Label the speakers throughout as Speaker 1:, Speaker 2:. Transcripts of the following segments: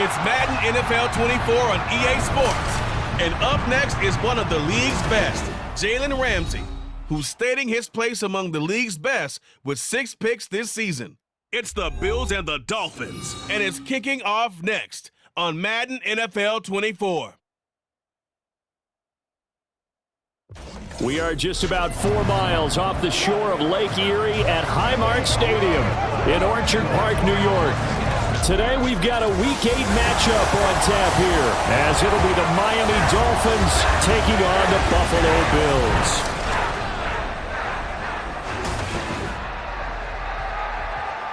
Speaker 1: It's Madden NFL 24 on EA Sports. And up next is one of the league's best, Jalen Ramsey, who's stating his place among the league's best with 6 picks this season. It's the Bills and the Dolphins, and it's kicking off next on Madden NFL 24.
Speaker 2: We are just about 4 miles off the shore of Lake Erie at Highmark Stadium in Orchard Park, New York. Today we've got a Week 8 matchup on tap here, as it'll be the Miami Dolphins taking on the Buffalo Bills.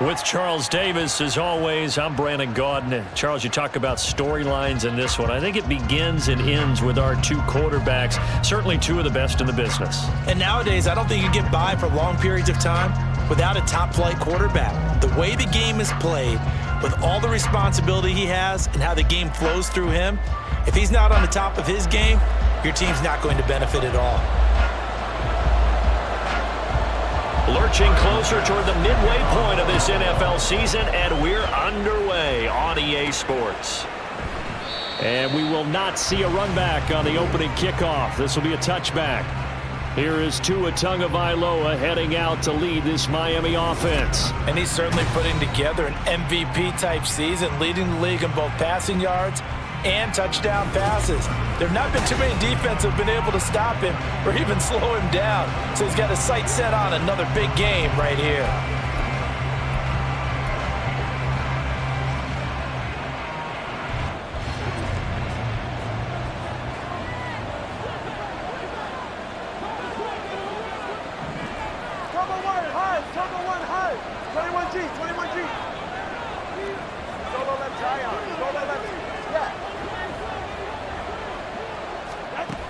Speaker 2: With Charles Davis, as always, I'm Brandon Gaudin. Charles, you talk about storylines in this one. I think it begins and ends with our 2 quarterbacks, certainly 2 of the best in the business.
Speaker 3: And nowadays, I don't think you get by for long periods of time without a top-flight quarterback. The way the game is played, with all the responsibility he has and how the game flows through him, if he's not on the top of his game, your team's not going to benefit at all.
Speaker 2: Lurching closer toward the midway point of this NFL season, and we're underway on EA Sports. And we will not see a run back on the opening kickoff. This will be a touchback. Here is Tua Tagovailoa heading out to lead this Miami offense.
Speaker 3: And he's certainly putting together an MVP-type season, leading the league in both passing yards and touchdown passes. There have not been too many defenses that have been able to stop him or even slow him down. So he's got his sights set on another big game right here.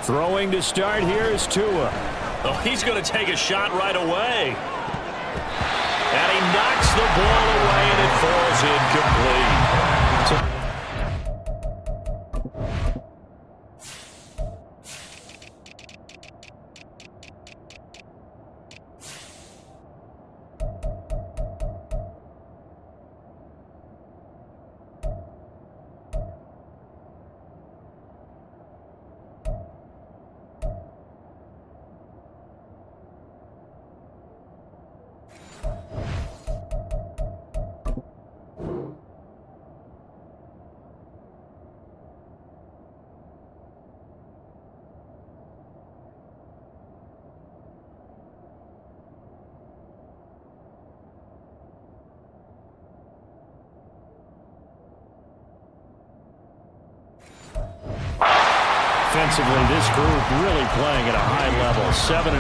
Speaker 2: Throwing to start here is Tua. Oh, he's going to take a shot right away. And he knocks the ball away, and it falls incomplete. Offensively, this group really playing at a high level, 7-0.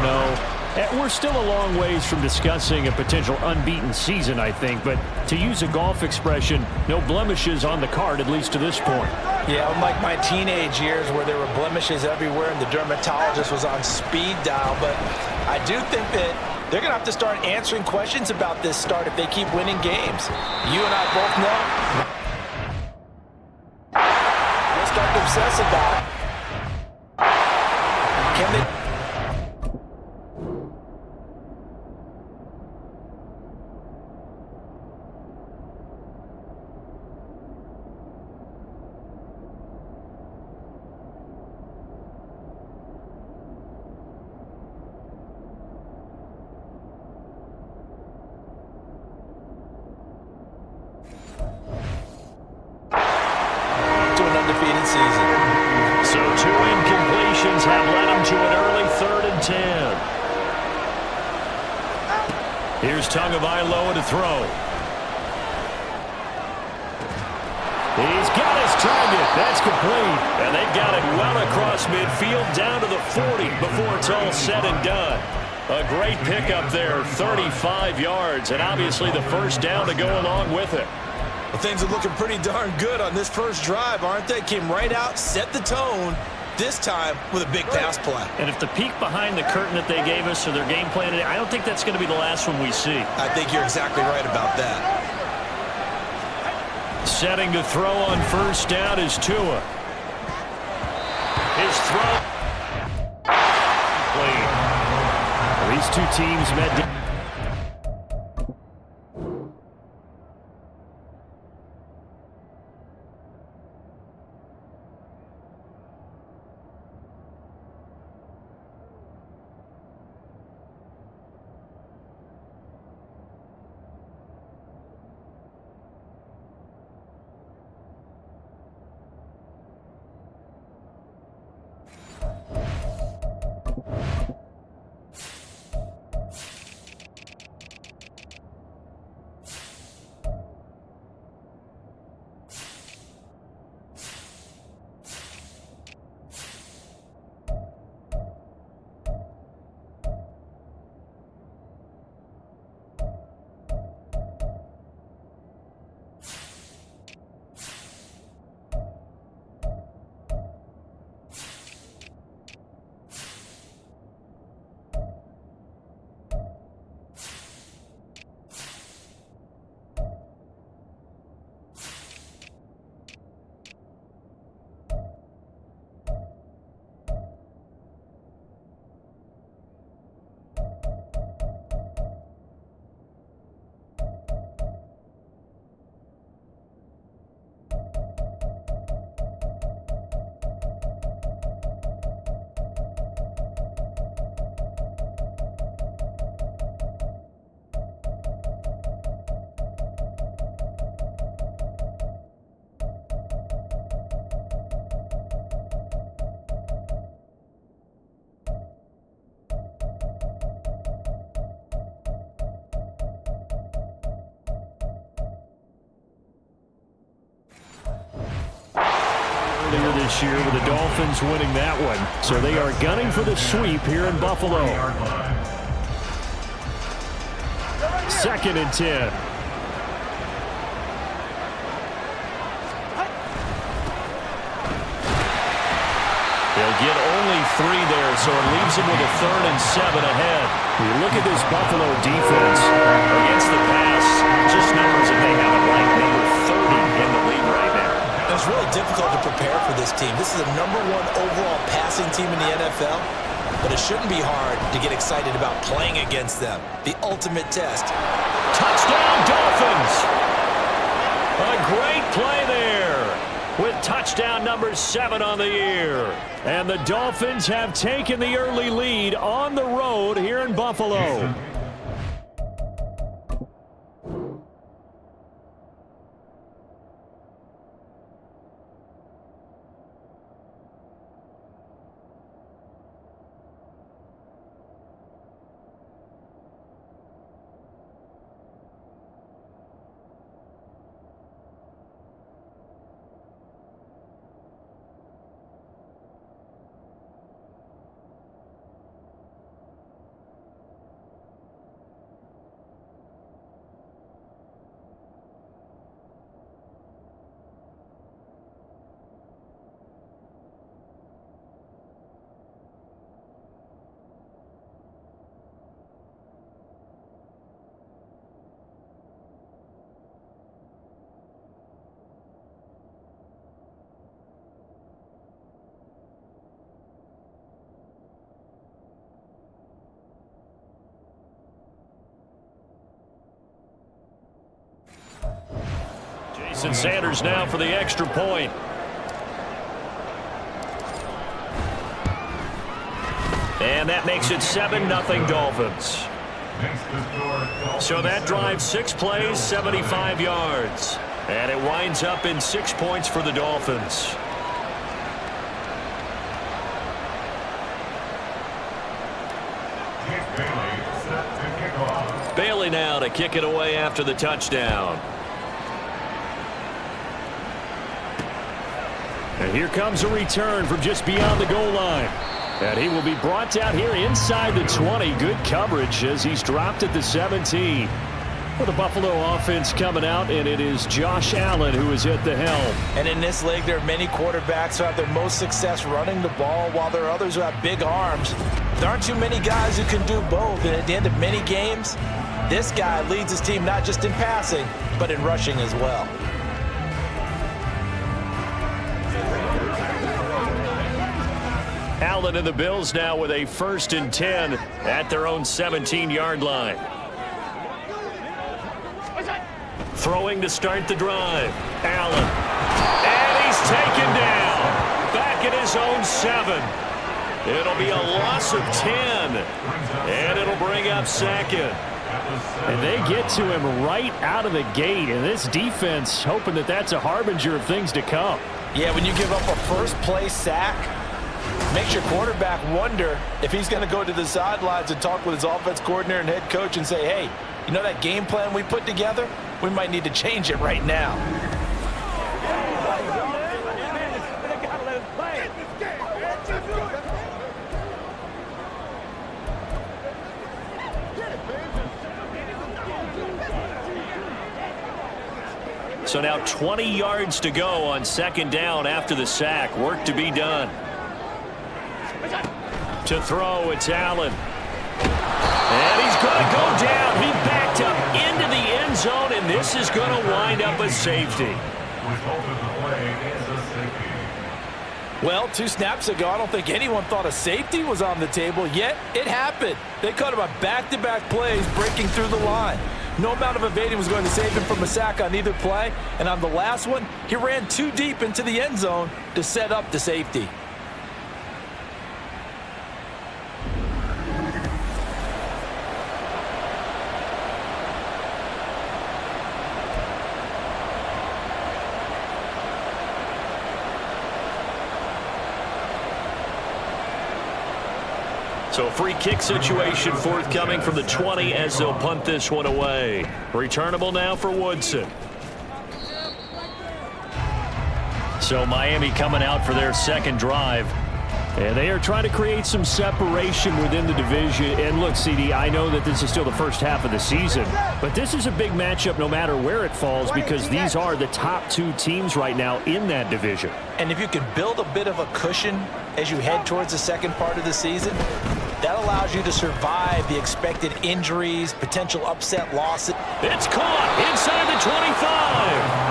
Speaker 2: And we're still a long ways from discussing a potential unbeaten season, I think. But to use a golf expression, no blemishes on the card, at least to this point.
Speaker 3: Yeah, unlike my teenage years where there were blemishes everywhere and the dermatologist was on speed dial. But I do think that they're going to have to start answering questions about this start if they keep winning games. You and I both know. They'll start to obsess about it. Can they? To an undefeated season.
Speaker 2: So 2 incompletions have led him to an early 3rd and 10. Here's Tagovailoa to throw. He's got his target. That's complete. And they've got it well across midfield down to the 40 before it's all said and done. A great pickup there, 35 yards, and obviously the first down to go along with it.
Speaker 3: Well, things are looking pretty darn good on this first drive, aren't they? Came right out, set the tone, this time with a big pass play.
Speaker 2: And if the peek behind the curtain that they gave us or their game plan, I don't think that's going to be the last one we see.
Speaker 3: I think you're exactly right about that.
Speaker 2: Setting to throw on first down is Tua. His throw. These 2 teams met. earlier this year with the Dolphins winning that one. So they are gunning for the sweep here in Buffalo. 2nd and 10. They'll get only 3 there, so it leaves them with a 3rd and 7 ahead. You look at this Buffalo defense against the pass, just numbers that they have it ranked number 30 in the league right now.
Speaker 3: It's really difficult to prepare for this team. This is the #1 overall passing team in the NFL, but it shouldn't be hard to get excited about playing against them. The ultimate test.
Speaker 2: Touchdown, Dolphins! A great play there with touchdown number 7 on the year. And the Dolphins have taken the early lead on the road here in Buffalo. Jason Sanders now for the extra point. And that makes it 7-0 Dolphins. So that drive 6 plays, 75 yards. And it winds up in 6 points for the Dolphins. Bailey now to kick it away after the touchdown. And here comes a return from just beyond the goal line. And he will be brought down here inside the 20. Good coverage as he's dropped at the 17. For the Buffalo offense coming out, and it is Josh Allen who is at the helm.
Speaker 3: And in this league, there are many quarterbacks who have their most success running the ball, while there are others who have big arms. There aren't too many guys who can do both, and at the end of many games, this guy leads his team not just in passing, but in rushing as well.
Speaker 2: Allen and the Bills now with a 1st and 10 at their own 17-yard line. Throwing to start the drive. Allen. And he's taken down. Back at his own 7. It'll be a loss of 10. And it'll bring up 2nd. And they get to him right out of the gate. And this defense hoping that that's a harbinger of things to come.
Speaker 3: Yeah, when you give up a first-place sack, makes your quarterback wonder if he's going to go to the sidelines and talk with his offense coordinator and head coach and say, hey, you know that game plan we put together? We might need to change it right now.
Speaker 2: So now 20 yards to go on 2nd down after the sack. Work to be done. To throw, it's Allen. And he's going to go down. He backed up into the end zone, and this is going to wind up a safety.
Speaker 3: Well, 2 snaps ago, I don't think anyone thought a safety was on the table, yet it happened. They caught him on back-to-back plays breaking through the line. No amount of evading was going to save him from a sack on either play, and on the last one, he ran too deep into the end zone to set up the safety.
Speaker 2: So a free kick situation forthcoming from the 20 as they'll punt this one away. Returnable now for Woodson. So Miami coming out for their second drive. And they are trying to create some separation within the division. And look, CD, I know that this is still the first half of the season, but this is a big matchup no matter where it falls because these are the top two teams right now in that division.
Speaker 3: And if you can build a bit of a cushion as you head towards the second part of the season, that allows you to survive the expected injuries, potential upset losses.
Speaker 2: It's caught inside the 25.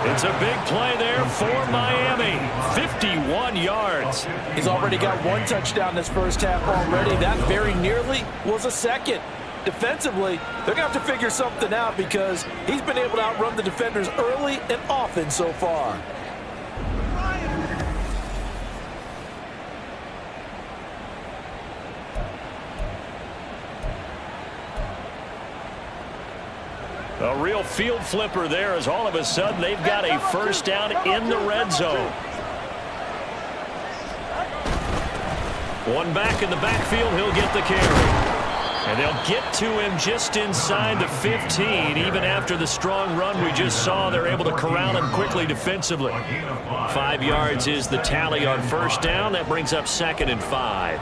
Speaker 2: It's a big play there for Miami. 51 yards.
Speaker 3: He's already got one touchdown this first half already. That very nearly was a second. Defensively, they're going to have to figure something out because he's been able to outrun the defenders early and often so far.
Speaker 2: A real field flipper there as all of a sudden they've got a first down in the red zone. One back in the backfield, he'll get the carry. And they'll get to him just inside the 15. Even after the strong run we just saw, they're able to corral him quickly defensively. 5 yards is the tally on first down. That brings up 2nd and 5.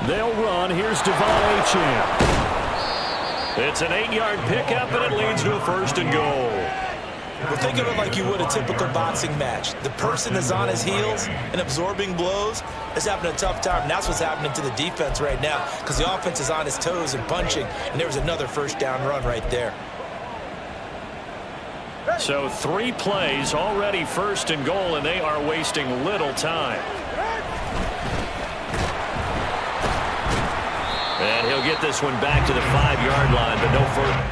Speaker 2: They'll run. Here's Devon Achane. It's an 8-yard pickup, and it leads to a 1st and goal.
Speaker 3: Well, think of it like you would a typical boxing match. The person is on his heels and absorbing blows is having a tough time. And that's what's happening to the defense right now because the offense is on his toes and punching, and there was another first down run right there.
Speaker 2: So 3 plays, already 1st and goal, and they are wasting little time. And he'll get this one back to the 5-yard line, but no further.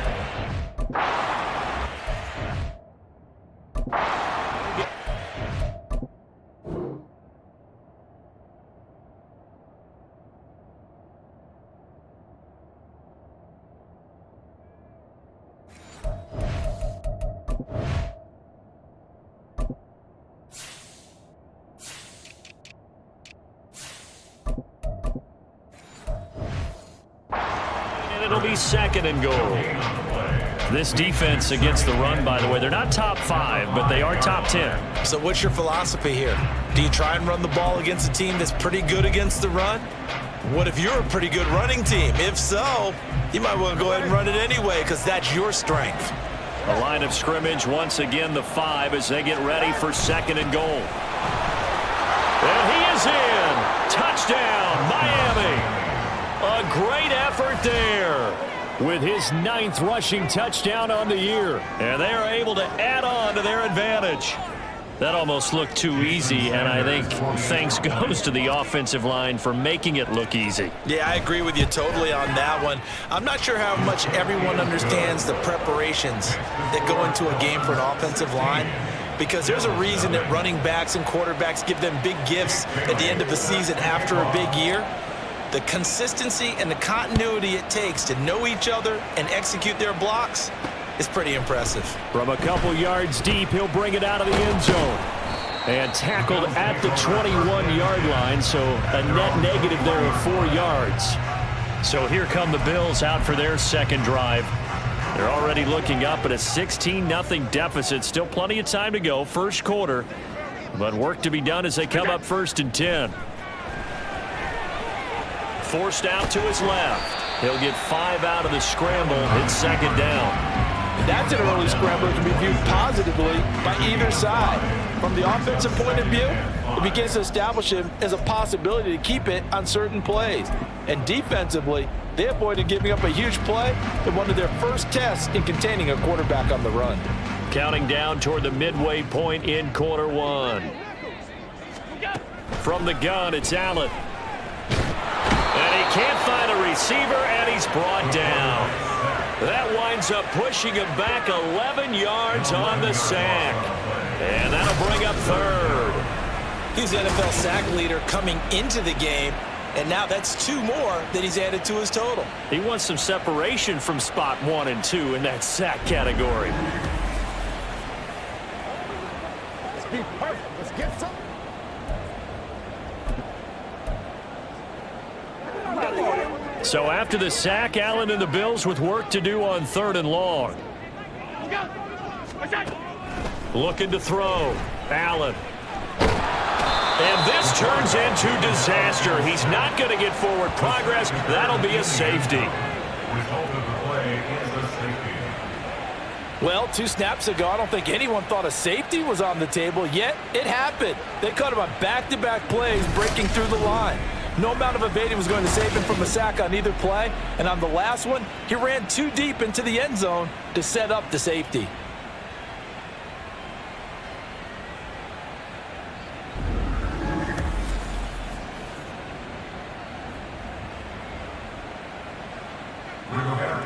Speaker 2: It'll be 2nd and goal. This defense against the run, by the way, they're not top 5, but they are top 10.
Speaker 3: So what's your philosophy here? Do you try and run the ball against a team that's pretty good against the run? What if you're a pretty good running team? If so, you might want to go ahead and run it anyway because that's your strength.
Speaker 2: A line of scrimmage once again, the 5, as they get ready for 2nd and goal. And he is in. Touchdown, Miami. A great effort there with his 9th rushing touchdown on the year. And they are able to add on to their advantage. That almost looked too easy, and I think thanks goes to the offensive line for making it look easy.
Speaker 3: Yeah, I agree with you totally on that one. I'm not sure how much everyone understands the preparations that go into a game for an offensive line, because there's a reason that running backs and quarterbacks give them big gifts at the end of the season after a big year. The consistency and the continuity it takes to know each other and execute their blocks is pretty impressive.
Speaker 2: From a couple yards deep, he'll bring it out of the end zone. And tackled at the 21-yard line, so a net negative there of 4 yards. So here come the Bills out for their second drive. They're already looking up at a 16-0 deficit. Still plenty of time to go, first quarter. But work to be done as they come up 1st and 10. Forced out to his left. He'll get 5 out of the scramble. It's 2nd down.
Speaker 3: That's an early scramble that can be viewed positively by either side. From the offensive point of view, it begins to establish him as a possibility to keep it on certain plays. And defensively, they avoided giving up a huge play in one of their first tests in containing a quarterback on the run.
Speaker 2: Counting down toward the midway point in quarter 1. From the gun, it's Allen. And he can't find a receiver, and he's brought down. That winds up pushing him back 11 yards on the sack. And that'll bring up 3rd.
Speaker 3: He's the NFL sack leader coming into the game, and now that's 2 more that he's added to his total.
Speaker 2: He wants some separation from spot 1 and 2 in that sack category.
Speaker 4: Let's be perfect. Let's get some.
Speaker 2: So after the sack, Allen and the Bills with work to do on 3rd and long. Looking to throw. Allen. And this turns into disaster. He's not going to get forward progress. That'll be a safety.
Speaker 3: Well, 2 snaps ago, I don't think anyone thought a safety was on the table, yet it happened. They caught him on back-to-back plays breaking through the line. No amount of evading was going to save him from a sack on either play, and on the last one, he ran too deep into the end zone to set up the safety.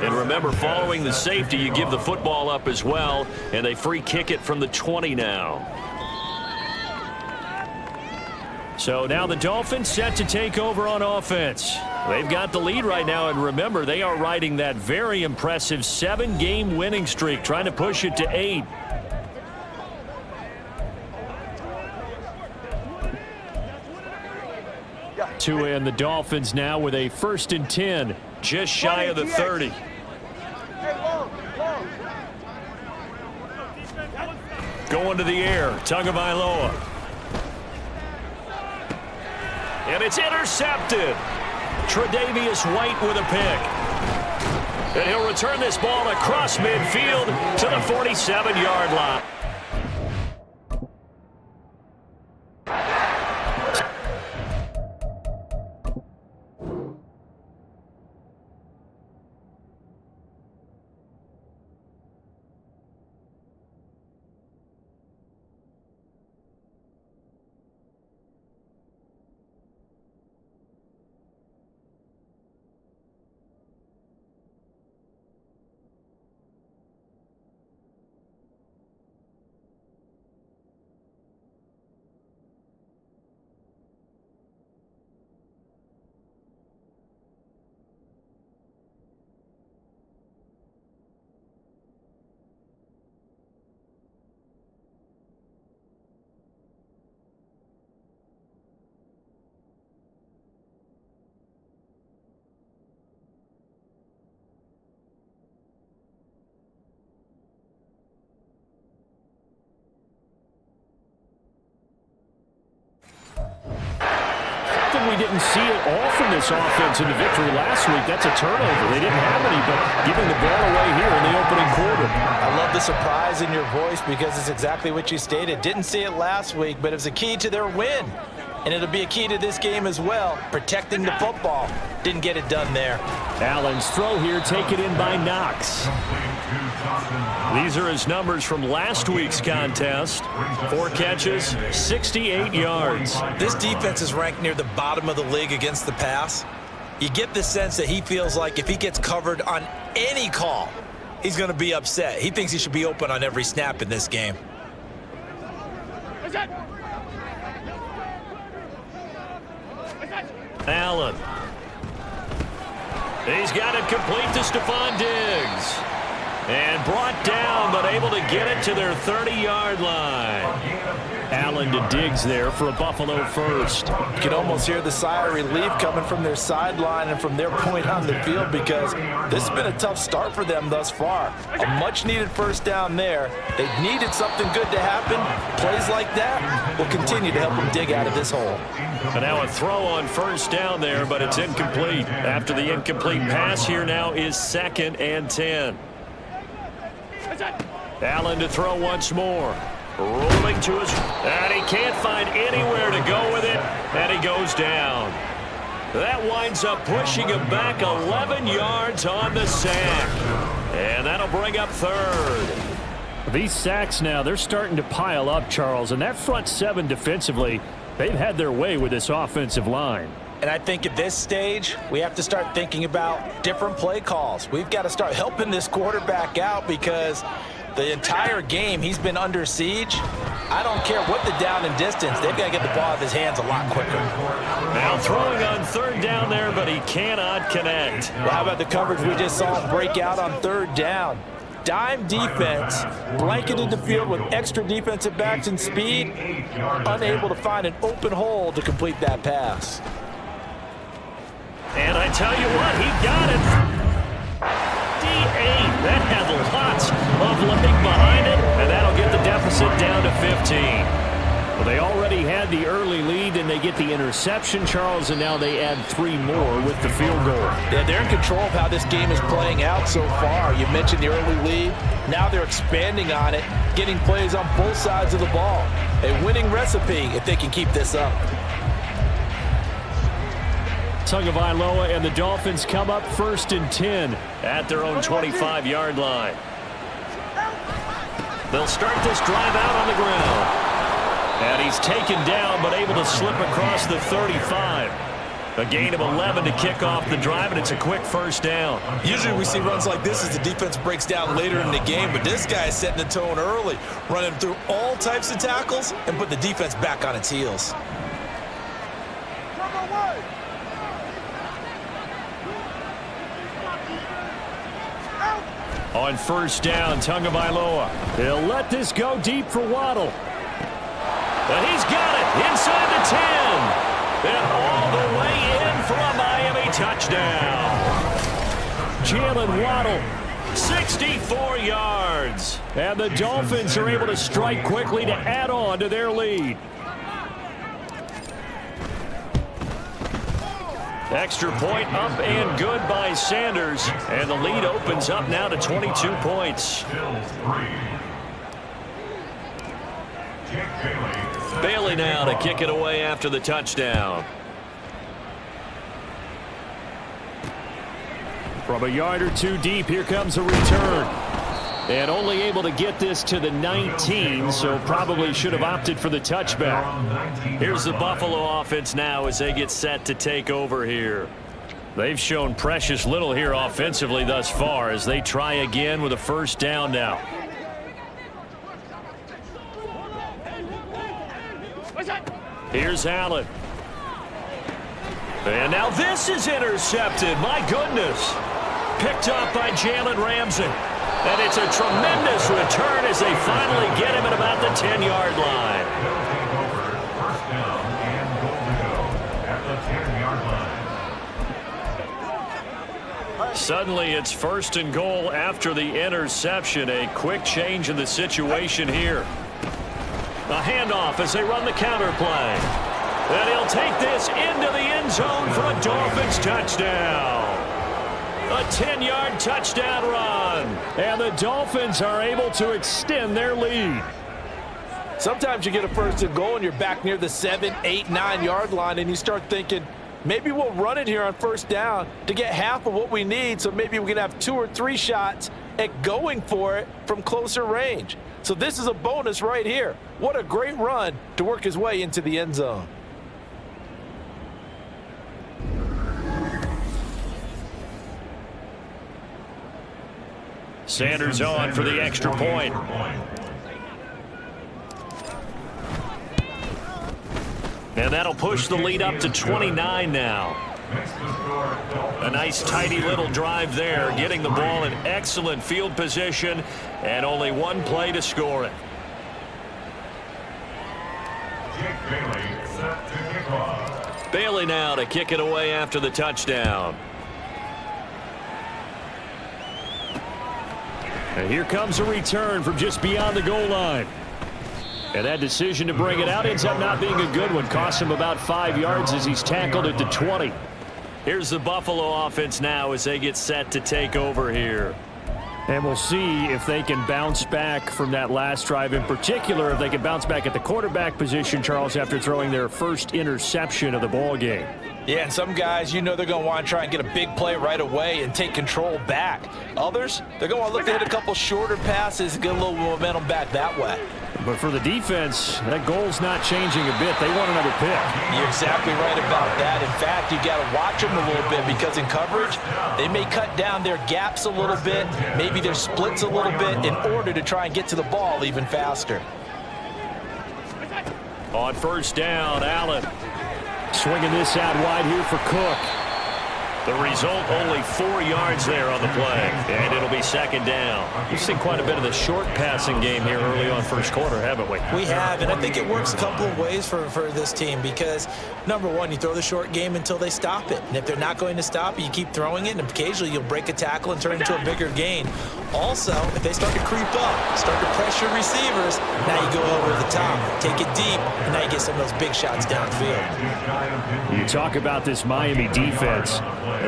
Speaker 2: And remember, following the safety, you give the football up as well, and they free kick it from the 20 now. So now the Dolphins set to take over on offense. They've got the lead right now, and remember, they are riding that very impressive 7-game winning streak, trying to push it to 8. And the Dolphins now with a 1st and 10, just shy of the 30. Going to the air, Tagovailoa. And it's intercepted. Tre'Davious White with a pick. And he'll return this ball across midfield to the 47-yard line. We didn't see it all from this offense in the victory last week. That's a turnover. They didn't have any, but giving the ball away here in the opening quarter.
Speaker 3: I love the surprise in your voice because it's exactly what you stated. Didn't see it last week, but it was a key to their win. And it'll be a key to this game as well, protecting the football. Didn't get it done there.
Speaker 2: Allen's throw here taken in by Knox. These are his numbers from last week's contest. 4 catches, 68 yards.
Speaker 3: This defense is ranked near the bottom of the league against the pass. You get the sense that he feels like if he gets covered on any call, he's going to be upset. He thinks he should be open on every snap in this game.
Speaker 2: Allen. He's got it complete to Stephon Diggs. And brought down, but able to get it to their 30-yard line. Allen to Diggs there for a Buffalo first.
Speaker 3: You can almost hear the sigh of relief coming from their sideline and from their point on the field because this has been a tough start for them thus far. A much-needed first down there. They needed something good to happen. Plays like that will continue to help them dig out of this hole.
Speaker 2: And now a throw on first down there, but it's incomplete. After the incomplete pass, here now is 2nd and 10. Allen to throw once more. Rolling to his... And he can't find anywhere to go with it. And he goes down. That winds up pushing him back 11 yards on the sack. And that'll bring up 3rd.
Speaker 4: These sacks now, they're starting to pile up, Charles. And that front 7 defensively, they've had their way with this offensive line.
Speaker 3: And I think at this stage, we have to start thinking about different play calls. We've got to start helping this quarterback out because the entire game he's been under siege. I don't care what the down and distance. They've got to get the ball out of his hands a lot quicker.
Speaker 2: Now throwing on 3rd down there, but he cannot connect.
Speaker 3: Well, how about the coverage we just saw him break out on 3rd down? Dime defense, blanketed the field with extra defensive backs and speed, unable to find an open hole to complete that pass.
Speaker 2: And I tell you what, he got it. D8. That had lots of leg behind it, and that'll get the deficit down to 15.
Speaker 4: Well, they already had the early lead, and they get the interception, Charles, and now they add 3 more with the field goal.
Speaker 3: Yeah, they're in control of how this game is playing out so far. You mentioned the early lead. Now they're expanding on it, getting plays on both sides of the ball. A winning recipe if they can keep this up.
Speaker 4: Tagovailoa and the Dolphins come up 1st and 10
Speaker 2: at their own 25-yard line. They'll start this drive out on the ground. And he's taken down, but able to slip across the 35. A gain of 11 to kick off the drive, and it's a quick first down.
Speaker 3: Usually we see runs like this as the defense breaks down later in the game, but this guy is setting the tone early, running through all types of tackles and put the defense back on its heels.
Speaker 4: On first down, Tagovailoa. They'll let this go deep for Waddle.
Speaker 2: And he's got it inside the 10. And all the way in for a Miami touchdown.
Speaker 4: Jalen Waddle, 64 yards. And the Dolphins are able to strike quickly to add on to their lead.
Speaker 2: Extra point up and good by Sanders. And the lead opens up now to 22 points. Bailey now to kick it away after the touchdown.
Speaker 4: From a yard or two deep, here comes a return. And only able to get this to the 19, so probably should have opted for the touchback.
Speaker 2: Here's the Buffalo offense now as they get set to take over here.
Speaker 4: They've shown precious little here offensively thus far as they try again with a first down now.
Speaker 2: Here's Allen. And now this is intercepted. My goodness. Picked up by Jalen Ramsey. And it's a tremendous return as they finally get him at about the 10-yard line. Suddenly it's 1st and goal after the interception. A quick change in the situation here. A handoff as they run the counter play. And he'll take this into the end zone for a Dolphins touchdown. A 10-yard touchdown run.
Speaker 4: And the Dolphins are able to extend their lead.
Speaker 3: Sometimes you get a 1st and goal and you're back near the 7, 8, 9-yard line and you start thinking, maybe we'll run it here on first down to get half of what we need, so maybe we can have 2 or 3 shots at going for it from closer range. So this is a bonus right here. What a great run to work his way into the end zone.
Speaker 2: Sanders on for the extra point. And that'll push the lead up to 29 now. A nice tidy little drive there, getting the ball in excellent field position and only one play to score it. Bailey now to kick it away after the touchdown.
Speaker 4: And here comes a return from just beyond the goal line. And that decision to bring it out ends up not being a good one. Costs him about 5 yards as he's tackled at the 20.
Speaker 2: Here's the Buffalo offense now as they get set to take over here.
Speaker 4: And we'll see if they can bounce back from that last drive. In particular, if they can bounce back at the quarterback position, Charles, after throwing their first interception of the ball game.
Speaker 3: Yeah, and some guys, you know, they're going to want to try and get a big play right away and take control back. Others, they're going to want to look to hit a couple shorter passes and get a little momentum back that way.
Speaker 4: But for the defense, that goal's not changing a bit. They want another pick.
Speaker 3: You're exactly right about that. In fact, you got to watch them a little bit because in coverage, they may cut down their gaps a little bit, maybe their splits a little bit in order to try and get to the ball even faster.
Speaker 2: On first down, Allen.
Speaker 4: Swinging this out wide here for Cook.
Speaker 2: The result, only 4 yards there on the play, and it'll be second down. We've seen quite a bit of the short passing game here early on first quarter, haven't we?
Speaker 3: We have, and I think it works a couple of ways for this team because, number one, you throw the short game until they stop it. And if they're not going to stop it, you keep throwing it, and occasionally you'll break a tackle and turn it into a bigger gain. Also, if they start to creep up, start to pressure receivers, now you go over the top, take it deep, and now you get some of those big shots downfield.
Speaker 4: You talk about this Miami defense.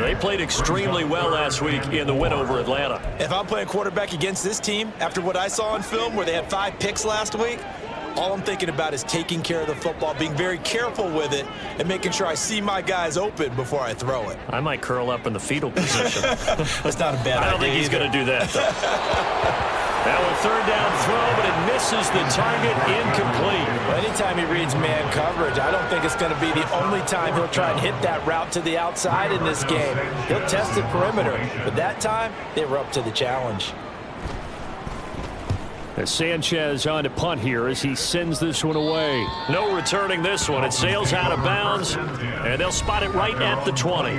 Speaker 2: They played extremely well last week in the win over Atlanta.
Speaker 3: If I'm playing quarterback against this team, after what I saw on film where they had 5 picks last week, all I'm thinking about is taking care of the football, being very careful with it, and making sure I see my guys open before I throw it.
Speaker 2: I might curl up in the fetal position.
Speaker 3: That's not a bad idea.
Speaker 2: I don't think he's going to do that, though. Now a third down throw, but it misses the target, incomplete.
Speaker 3: Well, anytime he reads man coverage, I don't think it's going to be the only time he'll try and hit that route to the outside in this game. He'll test the perimeter, but that time, they were up to the challenge.
Speaker 4: As Sanchez on to punt here as he sends this one away.
Speaker 2: No returning this one. It sails out of bounds, and they'll spot it right at the 20.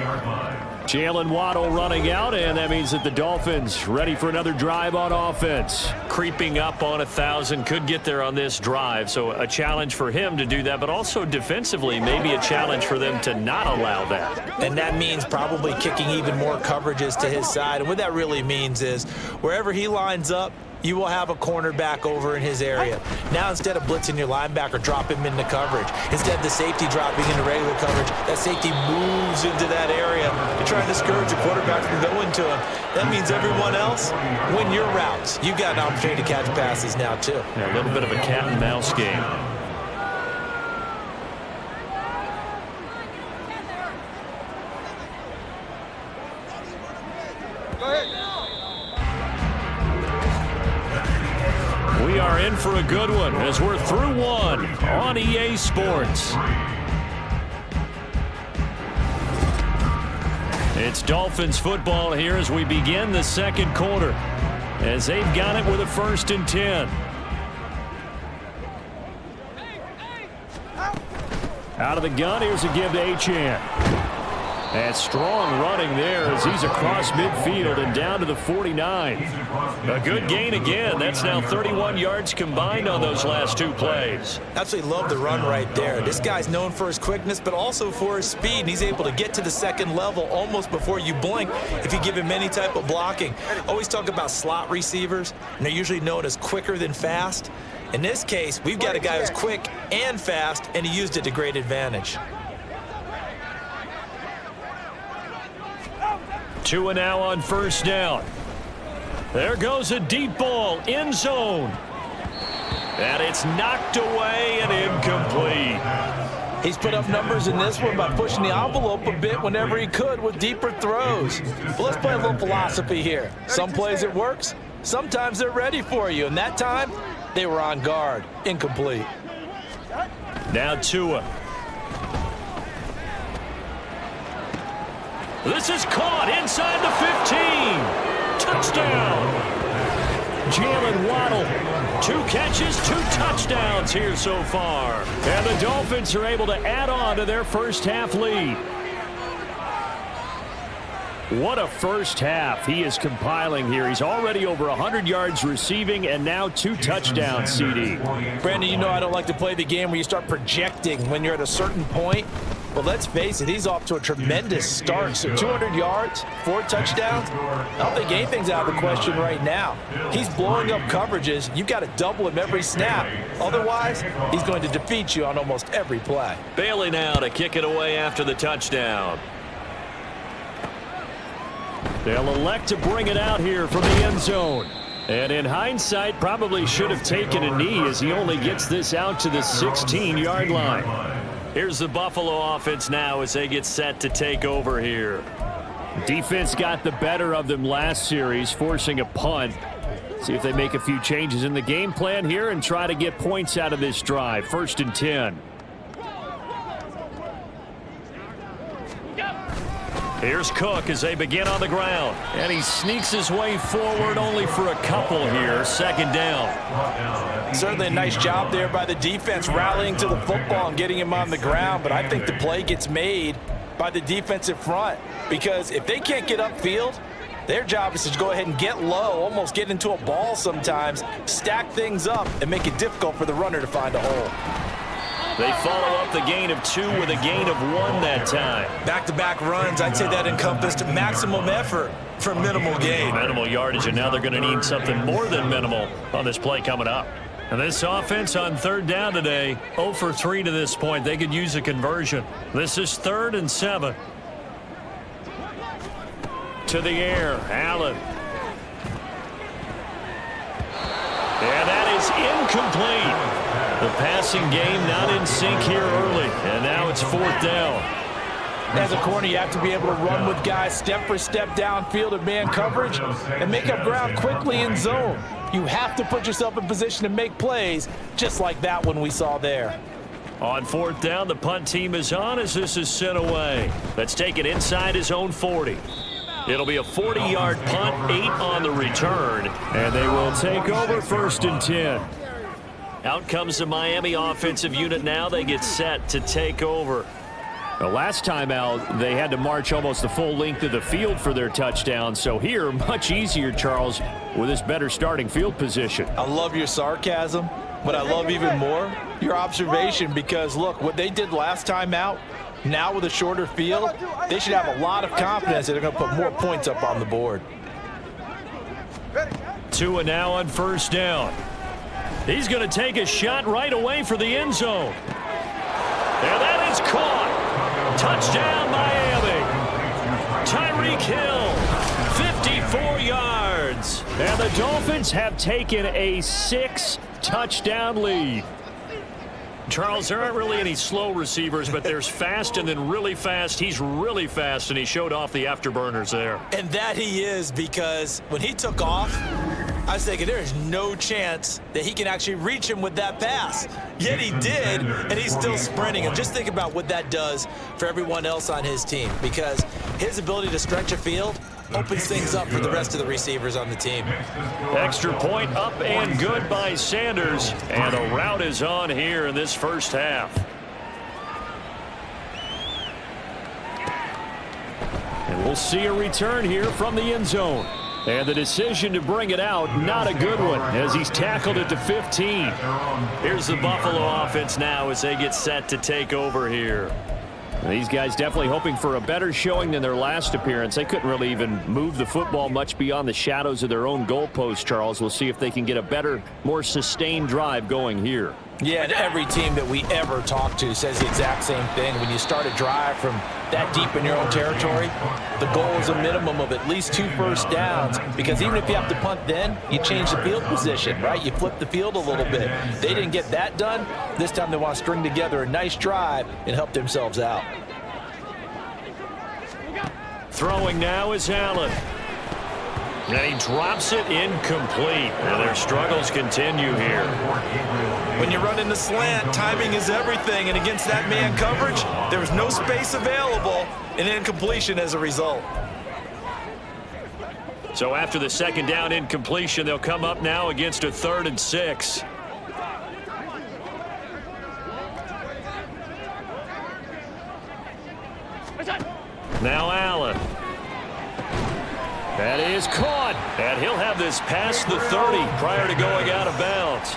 Speaker 4: Jalen Waddle running out, and that means that the Dolphins ready for another drive on offense.
Speaker 2: Creeping up on 1,000, could get there on this drive, so a challenge for him to do that, but also defensively, maybe a challenge for them to not allow that.
Speaker 3: And that means probably kicking even more coverages to his side, and what that really means is wherever he lines up, you will have a cornerback over in his area. Now, instead of blitzing your linebacker, drop him into coverage. Instead of the safety dropping into regular coverage, that safety moves into that area to try and discourage the quarterback from going to him. That means everyone else, win your routes. You've got an opportunity to catch passes now, too.
Speaker 2: Yeah, a little bit of a cat and mouse game. We are in for a good one as we're through one on EA Sports. It's Dolphins football here as we begin the second quarter, as they've got it with a 1st and 10.
Speaker 4: Out of the gun, here's a give to Achane. And strong running there as he's across midfield and down to the 49.
Speaker 2: A good gain again. That's now 31 yards combined on those last 2 plays.
Speaker 3: Absolutely love the run right there. This guy's known for his quickness, but also for his speed. And he's able to get to the second level almost before you blink if you give him any type of blocking. Always talk about slot receivers, and they're usually known as quicker than fast. In this case, we've got a guy who's quick and fast, and he used it to great advantage.
Speaker 2: 2 and now on 1st down. There goes a deep ball, end zone. And it's knocked away and incomplete.
Speaker 3: He's put up numbers in this one by pushing the envelope a bit whenever he could with deeper throws. But let's play a little philosophy here. Some plays it works, sometimes they're ready for you. And that time, they were on guard. Incomplete.
Speaker 2: Now Tua. This is caught inside the 15. Touchdown.
Speaker 4: Jalen Waddle.
Speaker 2: 2 catches, 2 touchdowns here so far.
Speaker 4: And the Dolphins are able to add on to their first half lead. What a first half he is compiling here. He's already over 100 yards receiving and now 2 touchdowns, CD.
Speaker 3: Brandon, you know I don't like to play the game where you start projecting when you're at a certain point. But let's face it, he's off to a tremendous start. So 200 yards, 4 touchdowns. I don't think anything's out of the question right now. He's blowing up coverages. You've got to double him every snap. Otherwise, he's going to defeat you on almost every play.
Speaker 2: Bailey now to kick it away after the touchdown.
Speaker 4: They'll elect to bring it out here from the end zone. And in hindsight, probably should have taken a knee as he only gets this out to the 16-yard line.
Speaker 2: Here's the Buffalo offense now as they get set to take over here.
Speaker 4: Defense got the better of them last series, forcing a punt. See if they make a few changes in the game plan here and try to get points out of this drive. 1st and 10.
Speaker 2: Here's Cook as they begin on the ground. And he sneaks his way forward only for a couple here. 2nd down.
Speaker 3: Certainly a nice job there by the defense rallying to the football and getting him on the ground. But I think the play gets made by the defensive front, because if they can't get upfield, their job is to go ahead and get low, almost get into a ball sometimes, stack things up, and make it difficult for the runner to find a hole.
Speaker 2: They follow up the gain of 2 with a gain of 1 that time.
Speaker 3: Back-to-back runs, I'd say that encompassed maximum effort for minimal gain.
Speaker 2: Minimal yardage, and now they're going to need something more than minimal on this play coming up. And this offense on 3rd down today, 0 for 3 to this point. They could use a conversion. This is 3rd and 7. To the air, Allen. And that is incomplete. The passing game not in sync here early, and now it's 4th down.
Speaker 3: As a corner, you have to be able to run with guys step for step downfield of man coverage and make up ground quickly in zone. You have to put yourself in position to make plays just like that one we saw there.
Speaker 2: On 4th down, the punt team is on as this is sent away. Let's take it inside his own 40. It'll be a 40-yard punt, 8 on the return, and they will take over 1st and 10. Out comes the Miami offensive unit now. They get set to take over.
Speaker 4: The last time out, they had to march almost the full length of the field for their touchdown. So here, much easier, Charles, with this better starting field position.
Speaker 3: I love your sarcasm, but I love even more your observation, because, look, what they did last time out, now with a shorter field, they should have a lot of confidence that they're going to put more points up on the board.
Speaker 2: Tua now on 1st down. He's going to take a shot right away for the end zone. And that is caught. Touchdown, Miami. Tyreek Hill, 54 yards.
Speaker 4: And the Dolphins have taken a 6-touchdown lead.
Speaker 2: Charles, there aren't really any slow receivers, but there's fast and then really fast. He's really fast, and he showed off the afterburners there.
Speaker 3: And that he is, because when he took off, I was thinking there is no chance that he can actually reach him with that pass. Yet he did, and he's still sprinting. And just think about what that does for everyone else on his team, because his ability to stretch a field opens things up for the rest of the receivers on the team.
Speaker 2: Extra point up and good by Sanders, and the route is on here in this first half.
Speaker 4: And we'll see a return here from the end zone. And the decision to bring it out, not a good one, as he's tackled at the 15.
Speaker 2: Here's the Buffalo offense now as they get set to take over here.
Speaker 4: These guys definitely hoping for a better showing than their last appearance. They couldn't really even move the football much beyond the shadows of their own goalpost, Charles. We'll see if they can get a better, more sustained drive going here.
Speaker 3: Yeah, and every team that we ever talk to says the exact same thing. When you start a drive from that deep in your own territory, the goal is a minimum of at least 2 first downs, because even if you have to punt then, you change the field position, right? You flip the field a little bit. They didn't get that done. This time they want to string together a nice drive and help themselves out.
Speaker 2: Throwing now is Allen. And he drops it incomplete. And their struggles continue here.
Speaker 3: When you run in the slant, timing is everything. And against that man coverage, there was no space available, and incompletion as a result.
Speaker 2: So after the 2nd down incompletion, they'll come up now against a 3rd and 6. Now Allen. That is caught, and he'll have this past the 30 prior to going out of bounds.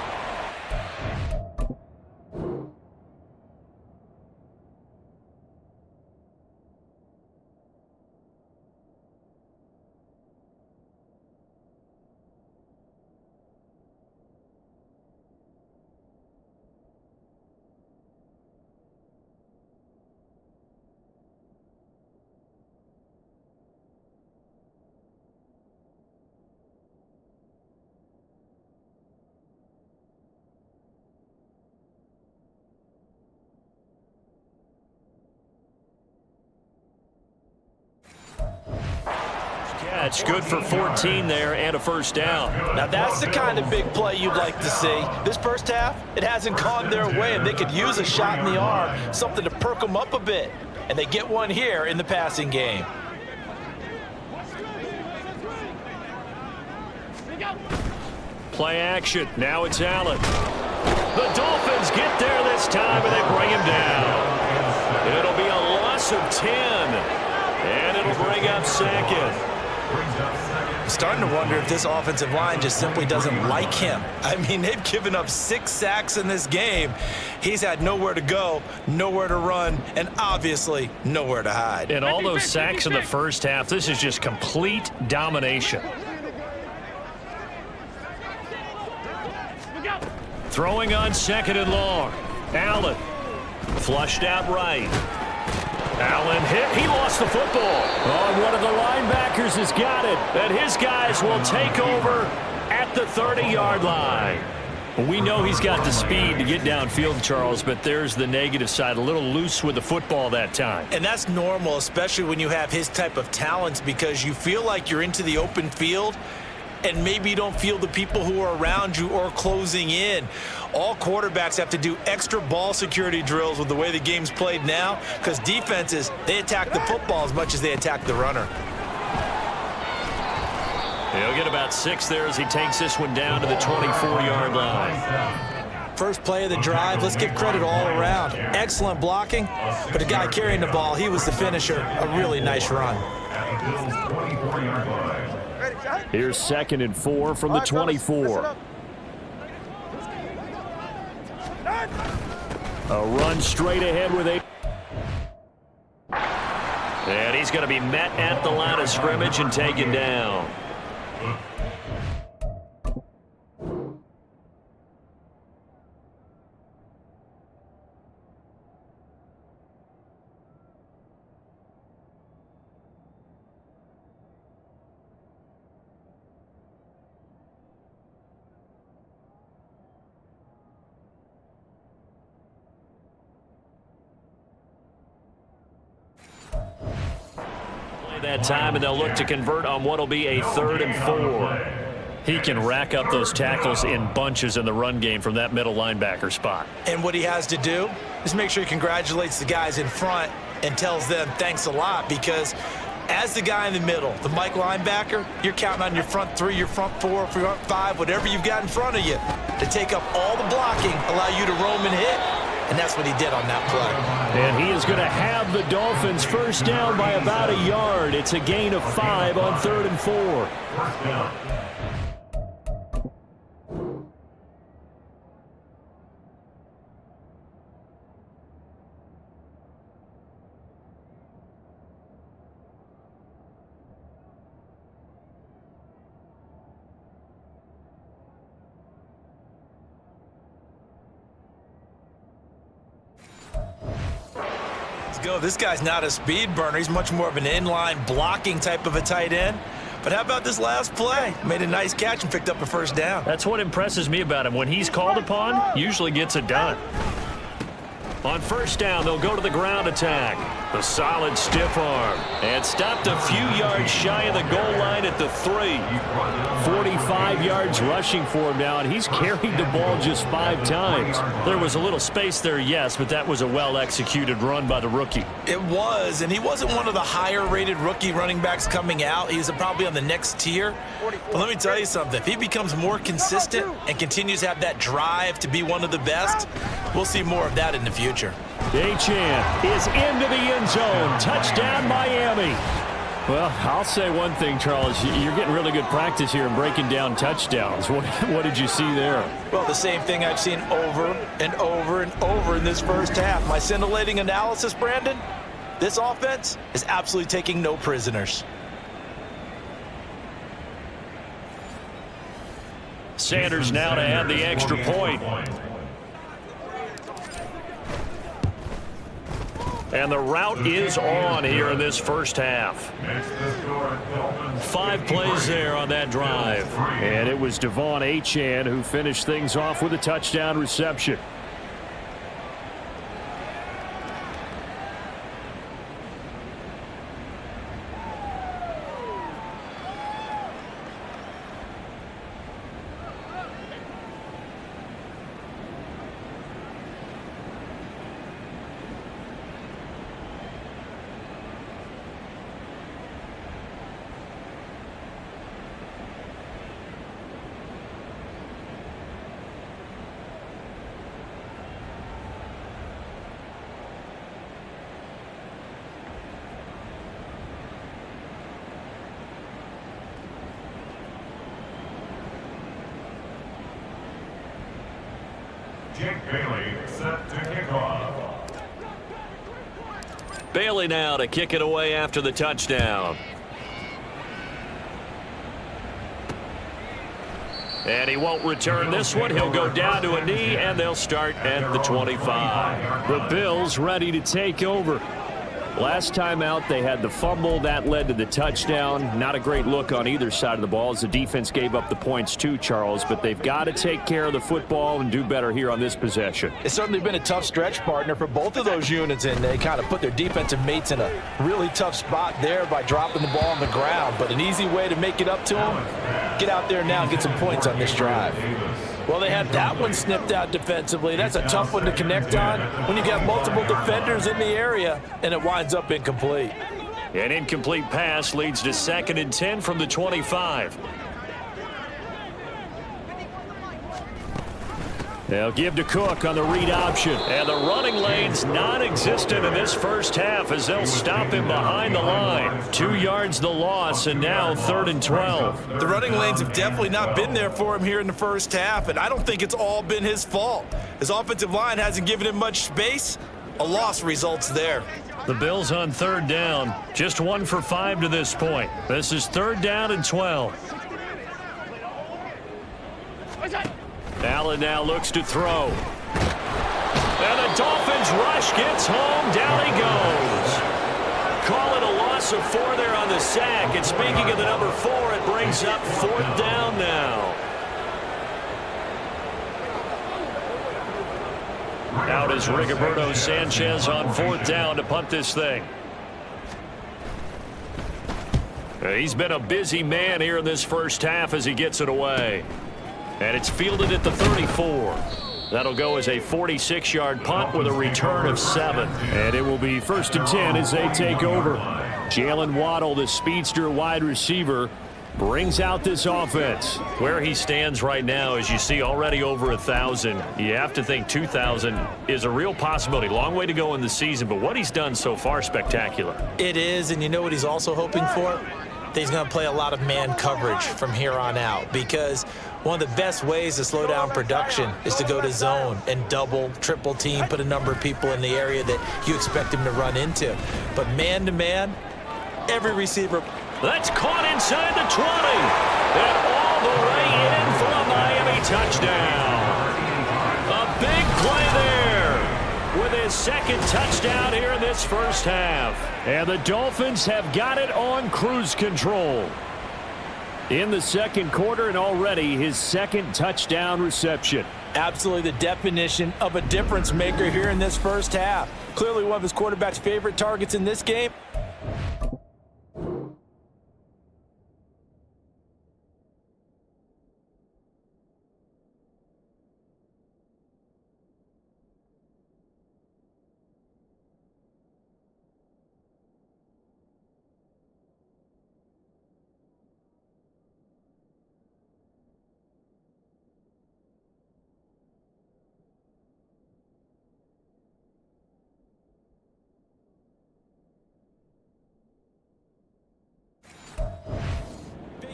Speaker 2: Catch, good for 14 there and a 1st down.
Speaker 3: Now that's the kind of big play you'd like to see. This first half, it hasn't gone their way, and they could use a shot in the arm, something to perk them up a bit. And they get one here in the passing game.
Speaker 2: Play action. Now it's Allen. The Dolphins get there this time, and they bring him down. It'll be a loss loss of 10. And it'll bring up second.
Speaker 3: I'm starting to wonder if this offensive line just simply doesn't like him. I mean, they've given up 6 sacks in this game. He's had nowhere to go, nowhere to run, and obviously nowhere to hide.
Speaker 2: And all those sacks in the first half, this is just complete domination. Throwing on 2nd and long. Allen flushed out right. Allen hit. He lost the football.
Speaker 4: Oh, one of the linebackers has got it.
Speaker 2: And his guys will take over at the 30-yard line.
Speaker 4: We know he's got the speed to get downfield, Charles, but there's the negative side. A little loose with the football that time.
Speaker 3: And that's normal, especially when you have his type of talents, because you feel like you're into the open field and maybe you don't feel the people who are around you or closing in. All quarterbacks have to do extra ball security drills with the way the game's played now, because defenses, they attack the football as much as they attack the runner.
Speaker 2: He'll get about 6 there as he takes this one down to the 24-yard line.
Speaker 3: First play of the drive, let's give credit all around. Excellent blocking, but the guy carrying the ball, he was the finisher. A really nice run.
Speaker 4: Here's 2nd and 4 from the 24. A run straight ahead with a...
Speaker 2: And he's going to be met at the line of scrimmage and taken down. That time, and they'll look to convert on what will be a 3rd and 4.
Speaker 4: He can rack up those tackles in bunches in the run game from that middle linebacker spot.
Speaker 3: And what he has to do is make sure he congratulates the guys in front and tells them thanks a lot, because as the guy in the middle, the Mike linebacker, you're counting on your front 3, your front 4, front 5, whatever you've got in front of you to take up all the blocking, allow you to roam and hit. And that's what he did on that play.
Speaker 4: And he is going to have the Dolphins first down by about a yard. It's a gain of 5 on 3rd and 4.
Speaker 3: Go. This guy's not a speed burner. He's much more of an inline blocking type of a tight end. But how about this last play? Made a nice catch and picked up a first down.
Speaker 2: That's what impresses me about him. When he's called upon, usually gets it done. On first down, they'll go to the ground attack. The solid stiff arm. And stopped a few yards shy of the goal line at the 3.
Speaker 4: 45 yards rushing for him now, and he's carried the ball just 5 times.
Speaker 2: There was a little space there, yes, but that was a well-executed run by the rookie.
Speaker 3: It was, and he wasn't one of the higher-rated rookie running backs coming out. He's probably on the next tier. But let me tell you something. If he becomes more consistent and continues to have that drive to be one of the best, we'll see more of that in the future.
Speaker 4: Achane is into the end zone. Touchdown, Miami. Well, I'll say one thing, Charles. You're getting really good practice here in breaking down touchdowns. What did you see there?
Speaker 3: Well, the same thing I've seen over and over and over in this first half. My scintillating analysis, Brandon, this offense is absolutely taking no prisoners.
Speaker 2: Sanders now to add the extra point. And the route is on here in this first half. 5 plays there on that drive.
Speaker 4: And it was Devon Achane who finished things off with a touchdown reception.
Speaker 5: Bailey set to kick off.
Speaker 2: Bailey now to kick it away after the touchdown. And he won't return this one. He'll go down to a knee, and they'll start at the 25.
Speaker 4: The Bills ready to take over. Last time out, they had the fumble. That led to the touchdown. Not a great look on either side of the ball as the defense gave up the points too, Charles. But they've got to take care of the football and do better here on this possession.
Speaker 3: It's certainly been a tough stretch, partner, for both of those units, and they kind of put their defensive mates in a really tough spot there by dropping the ball on the ground. But an easy way to make it up to them, get out there now and get some points on this drive. Well, they had that one snipped out defensively. That's a tough one to connect on when you got multiple defenders in the area, and it winds up incomplete.
Speaker 2: An incomplete pass leads to 2nd and 10 from the 25.
Speaker 4: They'll give to Cook on the read option.
Speaker 2: And the running lane's non-existent in this first half as they'll stop him behind the line. 2 yards the loss, and now 3rd and 12.
Speaker 3: The running lanes have definitely not been there for him here in the first half, and I don't think it's all been his fault. His offensive line hasn't given him much space. A loss results there.
Speaker 2: The Bills on 3rd down. Just 1 for 5 to this point. This is 3rd down and 12. Allen now looks to throw. And the Dolphins rush gets home. Down he goes. Call it a loss of 4 there on the sack. And speaking of the number 4, it brings up 4th down now. Out is Rigoberto Sanchez on 4th down to punt this thing. He's been a busy man here in this first half as he gets it away. And it's fielded at the 34. That'll go as a 46-yard punt with a return of 7.
Speaker 4: And it will be 1st and 10 as they take over. Jalen Waddle, the speedster wide receiver, brings out this offense.
Speaker 2: Where he stands right now, as you see, already over 1,000. You have to think 2,000 is a real possibility. Long way to go in the season, but what he's done so far, spectacular.
Speaker 3: It is, and you know what he's also hoping for? That he's going to play a lot of man coverage from here on out, because one of the best ways to slow down production is to go to zone and double, triple team, put a number of people in the area that you expect him to run into. But man-to-man, every receiver.
Speaker 2: That's caught inside the 20. And all the way in for a Miami touchdown. A big play there with his 2nd touchdown here in this first half.
Speaker 4: And the Dolphins have got it on cruise control in the 2nd quarter, and already his 2nd touchdown reception.
Speaker 3: Absolutely the definition of a difference maker here in this first half. Clearly one of his quarterback's favorite targets in this game.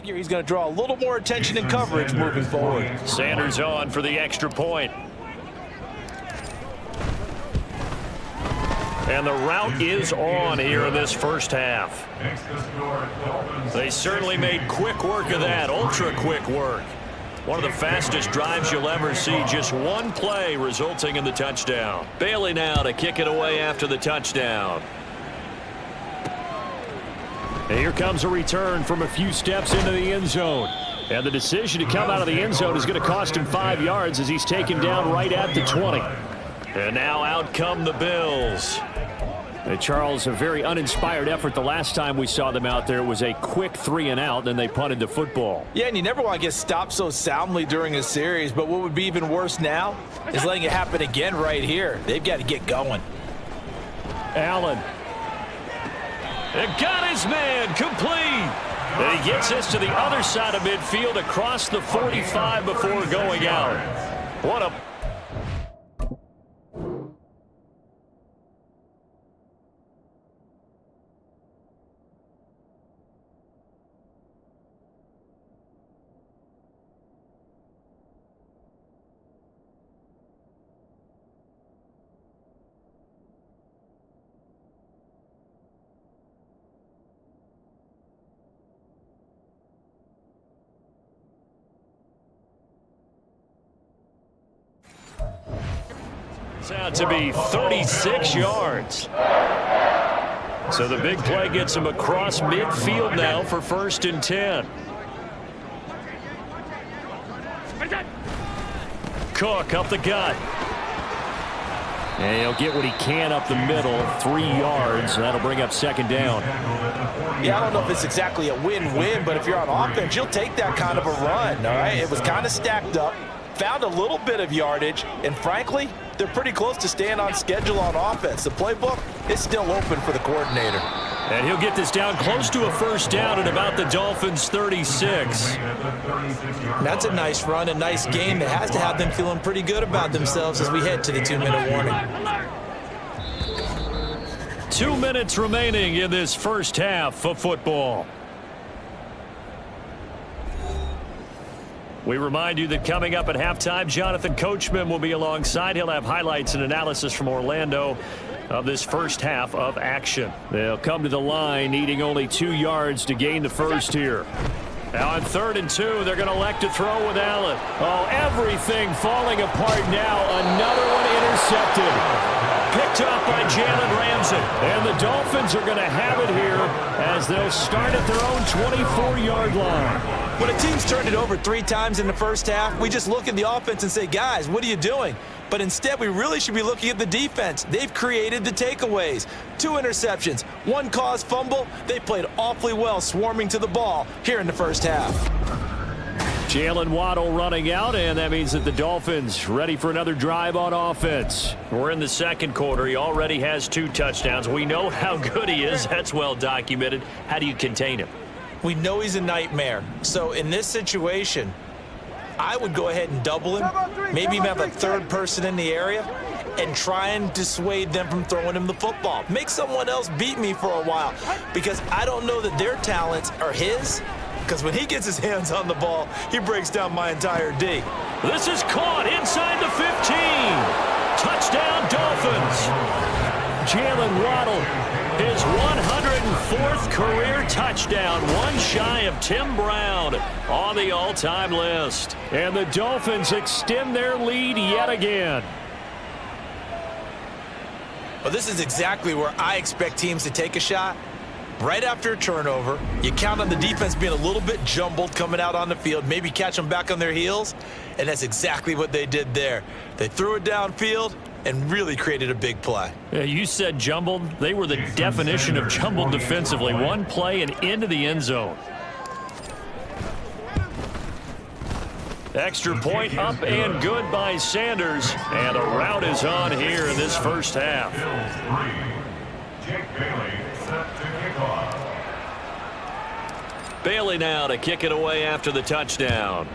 Speaker 3: He's going to draw a little more attention and coverage moving forward.
Speaker 2: Sanders on for the extra point. And the route is on here in this first half. They certainly made quick work of that, ultra quick work. One of the fastest drives you'll ever see, just one play resulting in the touchdown. Bailey now to kick it away after the touchdown.
Speaker 4: And here comes a return from a few steps into the end zone. And the decision to come out of the end zone is going to cost him 5 yards as he's taken down right at the 20.
Speaker 2: And now out come the Bills.
Speaker 4: And Charles, a very uninspired effort the last time we saw them out there. It was a quick 3 and out, and they punted the football.
Speaker 3: Yeah, and you never want to get stopped so soundly during a series, but what would be even worse now is letting it happen again right here. They've got to get going.
Speaker 4: Allen.
Speaker 2: And got his man complete. And he gets this to the other side of midfield across the 45 before going out. What a... It's out to be 36 yards. So the big play gets him across midfield now for 1st and 10. Cook up the gut. And he'll get what he can up the middle, 3 yards. That'll bring up 2nd down.
Speaker 3: Yeah, I don't know if it's exactly a win-win, but if you're on offense, you'll take that kind of a run, all right? It was kind of stacked up, found a little bit of yardage, and frankly, they're pretty close to staying on schedule on offense. The playbook is still open for the coordinator.
Speaker 2: And he'll get this down close to a 1st down at about the Dolphins' 36.
Speaker 3: That's a nice run, a nice game that has to have them feeling pretty good about themselves as we head to the 2-minute warning.
Speaker 2: 2 minutes remaining in this first half of football. We remind you that coming up at halftime, Jonathan Coachman will be alongside. He'll have highlights and analysis from Orlando of this first half of action. They'll come to the line needing only 2 yards to gain the first here. Now on 3rd and 2, they're going to elect to throw with Allen. Oh, everything falling apart now. Another one intercepted. Picked up by Jalen Ramsey. And the Dolphins are going to have it here as they'll start at their own 24-yard line.
Speaker 3: When a team's turned it over 3 times in the first half, we just look at the offense and say, guys, what are you doing? But instead, we really should be looking at the defense. They've created the takeaways. 2 interceptions, 1 caused fumble. They played awfully well swarming to the ball here in the first half.
Speaker 2: Jalen Waddle running out, and that means that the Dolphins ready for another drive on offense. We're in the 2nd quarter. He already has 2 touchdowns. We know how good he is. That's well documented. How do you contain him?
Speaker 3: We know he's a nightmare. So in this situation, I would go ahead and double him, maybe even have a 3rd person in the area, and try and dissuade them from throwing him the football. Make someone else beat me for a while, because I don't know that their talents are his, because when he gets his hands on the ball, he breaks down my entire D.
Speaker 2: This is caught inside the 15. Touchdown, Dolphins. Jalen Waddle, his 104th career touchdown, 1 shy of Tim Brown on the all-time list. And the Dolphins extend their lead yet again.
Speaker 3: Well, this is exactly where I expect teams to take a shot. Right after a turnover, you count on the defense being a little bit jumbled coming out on the field, maybe catch them back on their heels, and that's exactly what they did there. They threw it downfield and really created a big play.
Speaker 2: Yeah, you said jumbled. They were the definition of jumbled defensively. 1 play and into the end zone. Extra point up and good by Sanders. And a rout is on here in this first half. Bailey now to kick it away after the touchdown.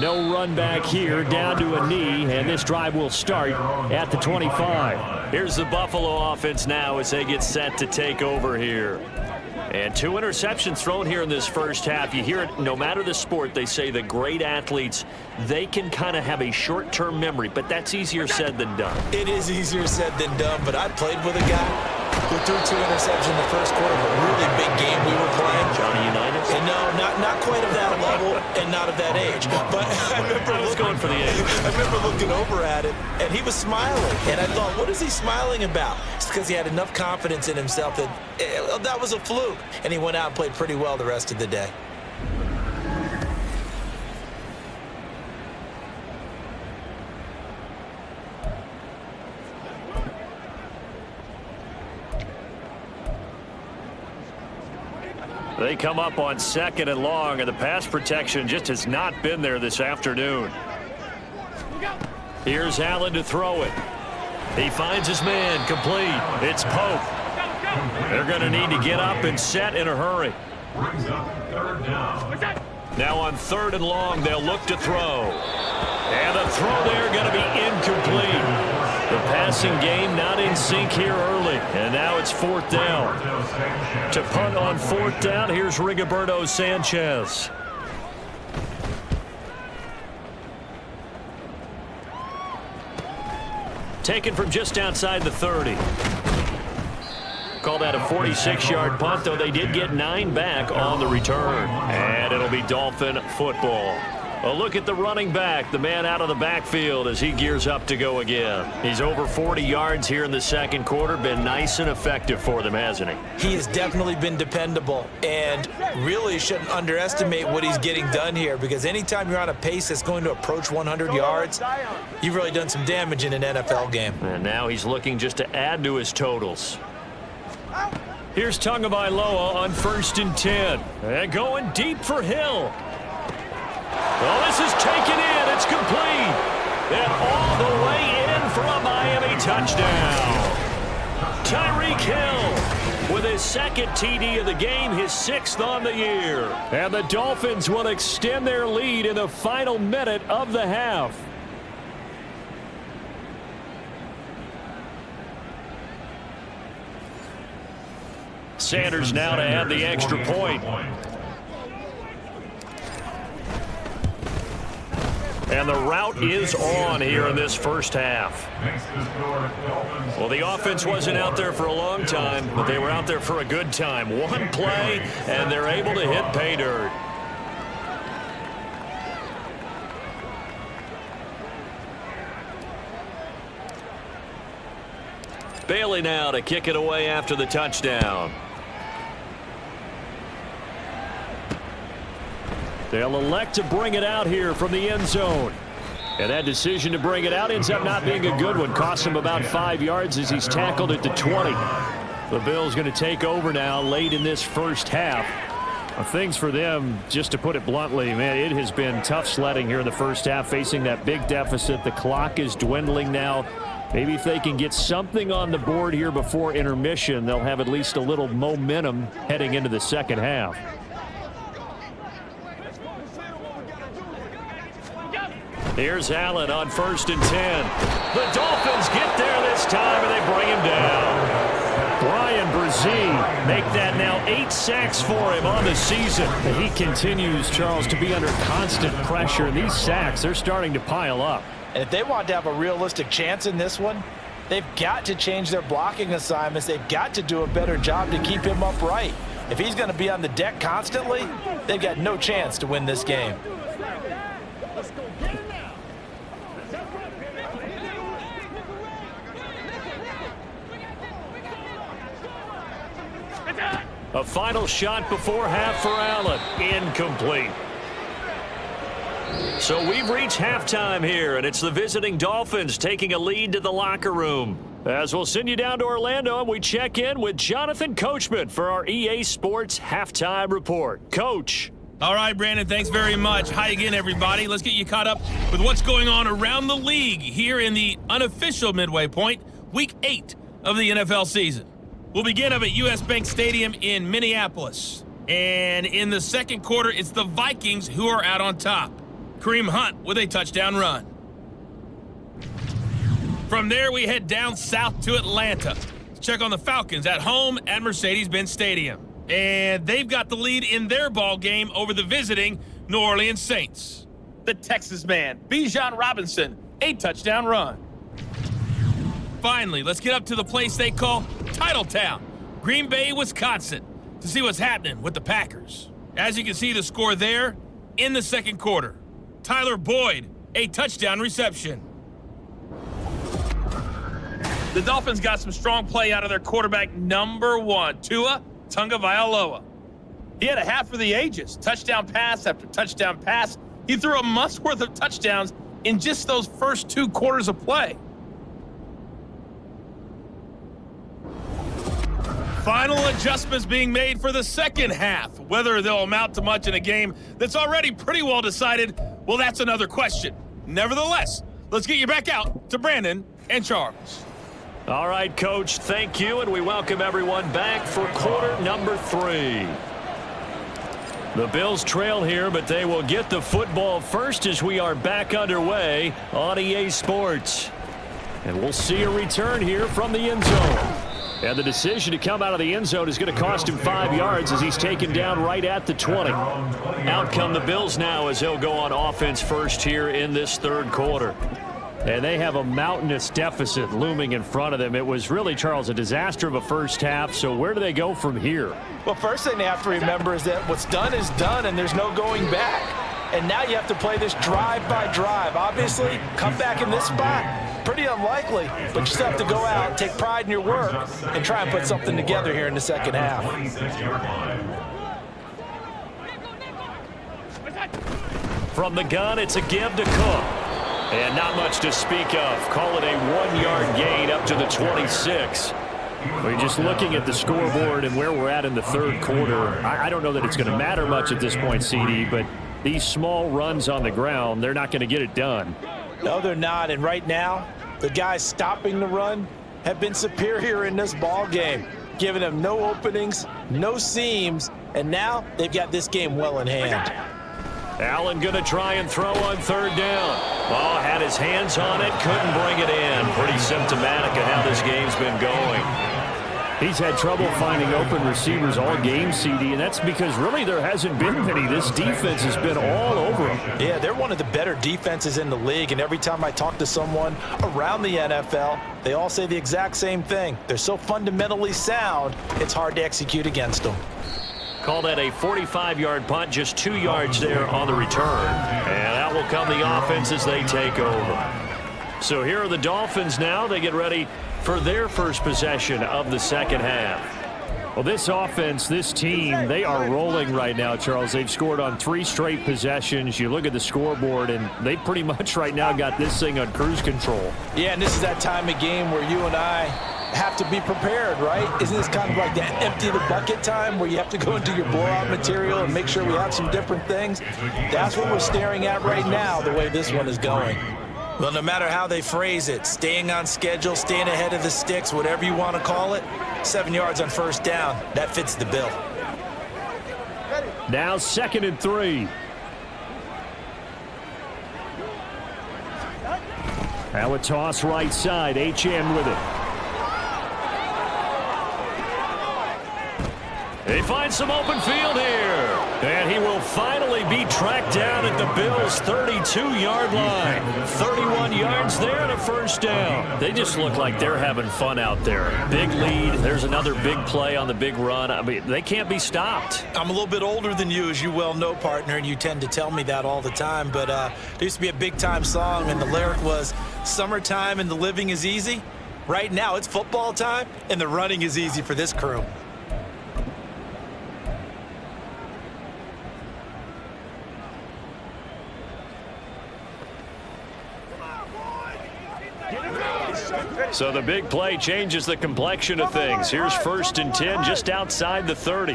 Speaker 2: No run back here, down to a knee, and this drive will start at the 25. Here's the Buffalo offense now as they get set to take over here. And 2 interceptions thrown here in this first half. You hear it, no matter the sport, they say the great athletes, they can kind of have a short-term memory, but that's easier said than done.
Speaker 3: It is easier said than done, but I played with a guy who threw 2 interceptions in the first quarter of a really big game we were playing.
Speaker 2: Johnny Unitas?
Speaker 3: And no, not quite of that level and not of that age. But I remember
Speaker 2: going for the age.
Speaker 3: I remember looking over at him, and he was smiling. And I thought, what is he smiling about? It's because he had enough confidence in himself that that was a fluke. And he went out and played pretty well the rest of the day.
Speaker 2: They come up on 2nd and long, and the pass protection just has not been there this afternoon. Here's Allen to throw it. He finds his man, complete. It's Pope. They're going to need to get up and set in a hurry. Now on 3rd and long, they'll look to throw. And the throw there going to be incomplete. The passing game not in sync here early. And now it's 4th down. To punt on 4th down, here's Rigoberto Sanchez. Taken from just outside the 30. Call that a 46-yard punt, though they did get 9 back on the return. And it'll be Dolphin football. A look at the running back, the man out of the backfield as he gears up to go again. He's over 40 yards here in the second quarter. Been nice and effective for them, hasn't he?
Speaker 3: He has definitely been dependable, and really shouldn't underestimate what he's getting done here, because anytime you're on a pace that's going to approach 100 yards, you've really done some damage in an NFL game.
Speaker 2: And now he's looking just to add to his totals.
Speaker 4: Here's Tagovailoa on 1st and 10. And going deep for Hill. Well, this is taken in. It's complete. And all the way in for a Miami touchdown. Tyreek Hill with his second TD of the game, his 6th on the year. And the Dolphins will extend their lead in the final minute of the half. Sanders now to add the extra point. And the route is on here in this first half. Well, the offense wasn't out there for a long time, but they were out there for a good time. One play, and they're able to hit pay dirt. Bailey now to kick it away after the touchdown. They'll elect to bring it out here from the end zone. And that decision to bring it out ends up not being a good one. Costs him about 5 yards as he's tackled at the 20. The Bills going to take over now late in this first half. Things for them, just to put it bluntly, man, it has been tough sledding here in the first half, facing that big deficit. The clock is dwindling now. Maybe if they can get something on the board here before intermission, they'll have at least a little momentum heading into the second half. Here's Allen on 1st and 10. The Dolphins get there this time, and they bring him down. Brian Brzee make that now 8 sacks for him on the season. He continues, Charles, to be under constant pressure. And these sacks, they're starting to pile up.
Speaker 3: And if they want to have a realistic chance in this one, they've got to change their blocking assignments. They've got to do a better job to keep him upright. If he's going to be on the deck constantly, they've got no chance to win this game.
Speaker 2: A final shot before half for Allen. Incomplete. So we've reached halftime here, and it's the visiting Dolphins taking a lead to the locker room. As we'll send you down to Orlando, and we check in with Jonathan Coachman for our EA Sports Halftime Report. Coach.
Speaker 6: All right, Brandon, thanks very much. Hi again, everybody. Let's get you caught up with what's going on around the league here in the unofficial midway point, Week 8 of the NFL season. We'll begin up at U.S. Bank Stadium in Minneapolis. And in the second quarter, it's the Vikings who are out on top. Kareem Hunt with a touchdown run. From there, we head down south to Atlanta to check on the Falcons at home at Mercedes-Benz Stadium. And they've got the lead in their ball game over the visiting New Orleans Saints. The Texas man, Bijan Robinson, a touchdown run. Finally, let's get up to the place they call Titletown, Green Bay, Wisconsin, to see what's happening with the Packers. As you can see the score there in the second quarter. Tyler Boyd, a touchdown reception. The Dolphins got some strong play out of their quarterback number 1, Tua Tagovailoa. He had a half for the ages, touchdown pass after touchdown pass. He threw a month's worth of touchdowns in just those first 2 quarters of play. Final adjustments being made for the second half. Whether they'll amount to much in a game that's already pretty well decided, well, that's another question. Nevertheless, let's get you back out to Brandon and Charles.
Speaker 2: All right, Coach, thank you, and we welcome everyone back for quarter number 3. The Bills trail here, but they will get the football first as we are back underway on EA Sports. And we'll see a return here from the end zone. And the decision to come out of the end zone is going to cost him 5 yards as he's taken down right at the 20. Out come the Bills now as they'll go on offense first here in this third quarter. And they have a mountainous deficit looming in front of them. It was really, Charles, a disaster of a first half. So where do they go from here?
Speaker 3: Well, first thing they have to remember is that what's done is done, and there's no going back. and now you have to play this drive by drive. Obviously, come back in this spot, pretty unlikely, but you still have to go out, take pride in your work, and try and put something together here in the second half.
Speaker 2: From the gun, it's a give to Cook. And not much to speak of. Call it a 1-yard gain up to the 26.
Speaker 4: We're just looking at the scoreboard and where we're at in the third quarter. I don't know that it's going to matter much at this point, CD, but these small runs on the ground, they're not going to get it done.
Speaker 3: No, they're not. And right now, the guys stopping the run have been superior in this ball game, giving them no openings, no seams, and now they've got this game well in hand.
Speaker 2: Allen going to try and throw on third down. Oh, had his hands on it, couldn't bring it in. Pretty symptomatic of how this game's been going.
Speaker 4: He's had trouble finding open receivers all game, CD, and that's because really there hasn't been many. This defense has been all over him.
Speaker 3: Yeah, they're one of the better defenses in the league, and every time I talk to someone around the NFL, they all say the exact same thing. They're so fundamentally sound, it's hard to execute against them.
Speaker 2: Call that a 45-yard punt, just 2 yards there on the return. And out will come the offense as they take over. So here are the Dolphins now. They get ready for their first possession of the second half.
Speaker 4: Well, this offense, this team, they are rolling right now, Charles. They've scored on 3 straight possessions. You look at the scoreboard, and they pretty much right now got this thing on cruise control.
Speaker 3: Yeah, and this is that time of game where you and I have to be prepared, right? Isn't this kind of like that empty the bucket time where you have to go into your blowout material and make sure we have some different things? That's what we're staring at right now, the way this one is going. Well, no matter how they phrase it, staying on schedule, staying ahead of the sticks, whatever you want to call it, 7 yards on first down, that fits the bill.
Speaker 4: Now 2nd and 3. Now a toss right side, HN with it.
Speaker 2: They find some open field here. And he will finally be tracked down at the Bills' 32-yard line. 31 yards there and a first down.
Speaker 4: They just look like they're having fun out there. Big lead. There's another big play on the big run. I mean, they can't be stopped.
Speaker 3: I'm a little bit older than you, as you well know, partner, and you tend to tell me that all the time. But there used to be a big-time song, and the lyric was, "Summertime and the living is easy." Right now, it's football time, and the running is easy for this crew.
Speaker 2: So the big play changes the complexion of things. Here's 1st and 10 just outside the 30.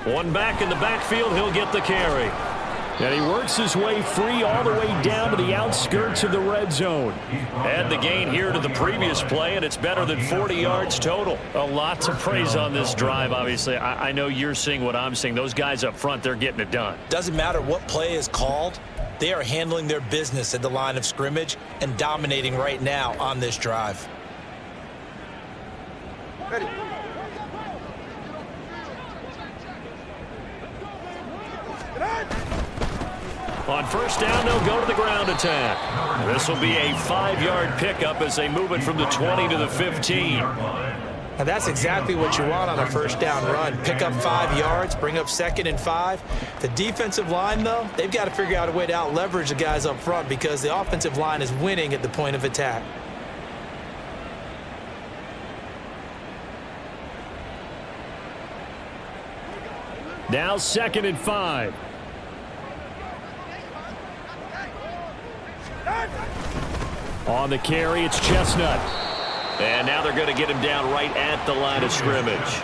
Speaker 2: One back in the backfield, he'll get the carry.
Speaker 4: And he works his way free all the way down to the outskirts of the red zone.
Speaker 2: Add the gain here to the previous play, and it's better than 40 yards total.
Speaker 4: A lot to praise on this drive, obviously. I know you're seeing what I'm seeing. Those guys up front, they're getting it done.
Speaker 3: Doesn't matter what play is called. They are handling their business at the line of scrimmage and dominating right now on this drive.
Speaker 7: Ready.
Speaker 2: On first down, they'll go to the ground attack. This will be a 5-yard pickup as they move it from the 20 to the 15.
Speaker 3: And that's exactly what you want on a first down run. Pick up 5 yards, bring up 2nd and 5. The defensive line, though, they've got to figure out a way to out-leverage the guys up front because the offensive line is winning at the point of attack.
Speaker 4: Now 2nd and 5. On the carry, it's Chestnut.
Speaker 2: And now they're going to get him down right at the line of scrimmage.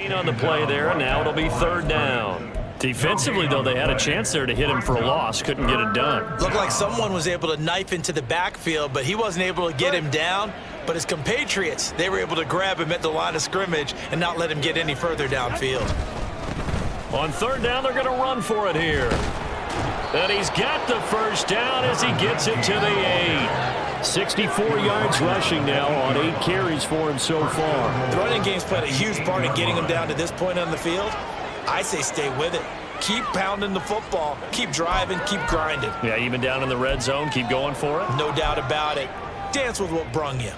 Speaker 2: Gain on the play there, and now it'll be 3rd down.
Speaker 4: Defensively, though, they had a chance there to hit him for a loss. Couldn't get it done.
Speaker 3: Looked like someone was able to knife into the backfield, but he wasn't able to get him down. But his compatriots, they were able to grab him at the line of scrimmage and not let him get any further downfield.
Speaker 2: On 3rd down, they're going to run for it here. And he's got the 1st down as he gets it to the 8.
Speaker 4: 64 yards rushing now on 8 carries for him so far.
Speaker 3: The running game's played a huge part in getting him down to this point on the field. I say stay with it. Keep pounding the football. Keep driving. Keep grinding.
Speaker 2: Yeah, even down in the red zone, keep going for it.
Speaker 3: No doubt about it. Dance with what brung you.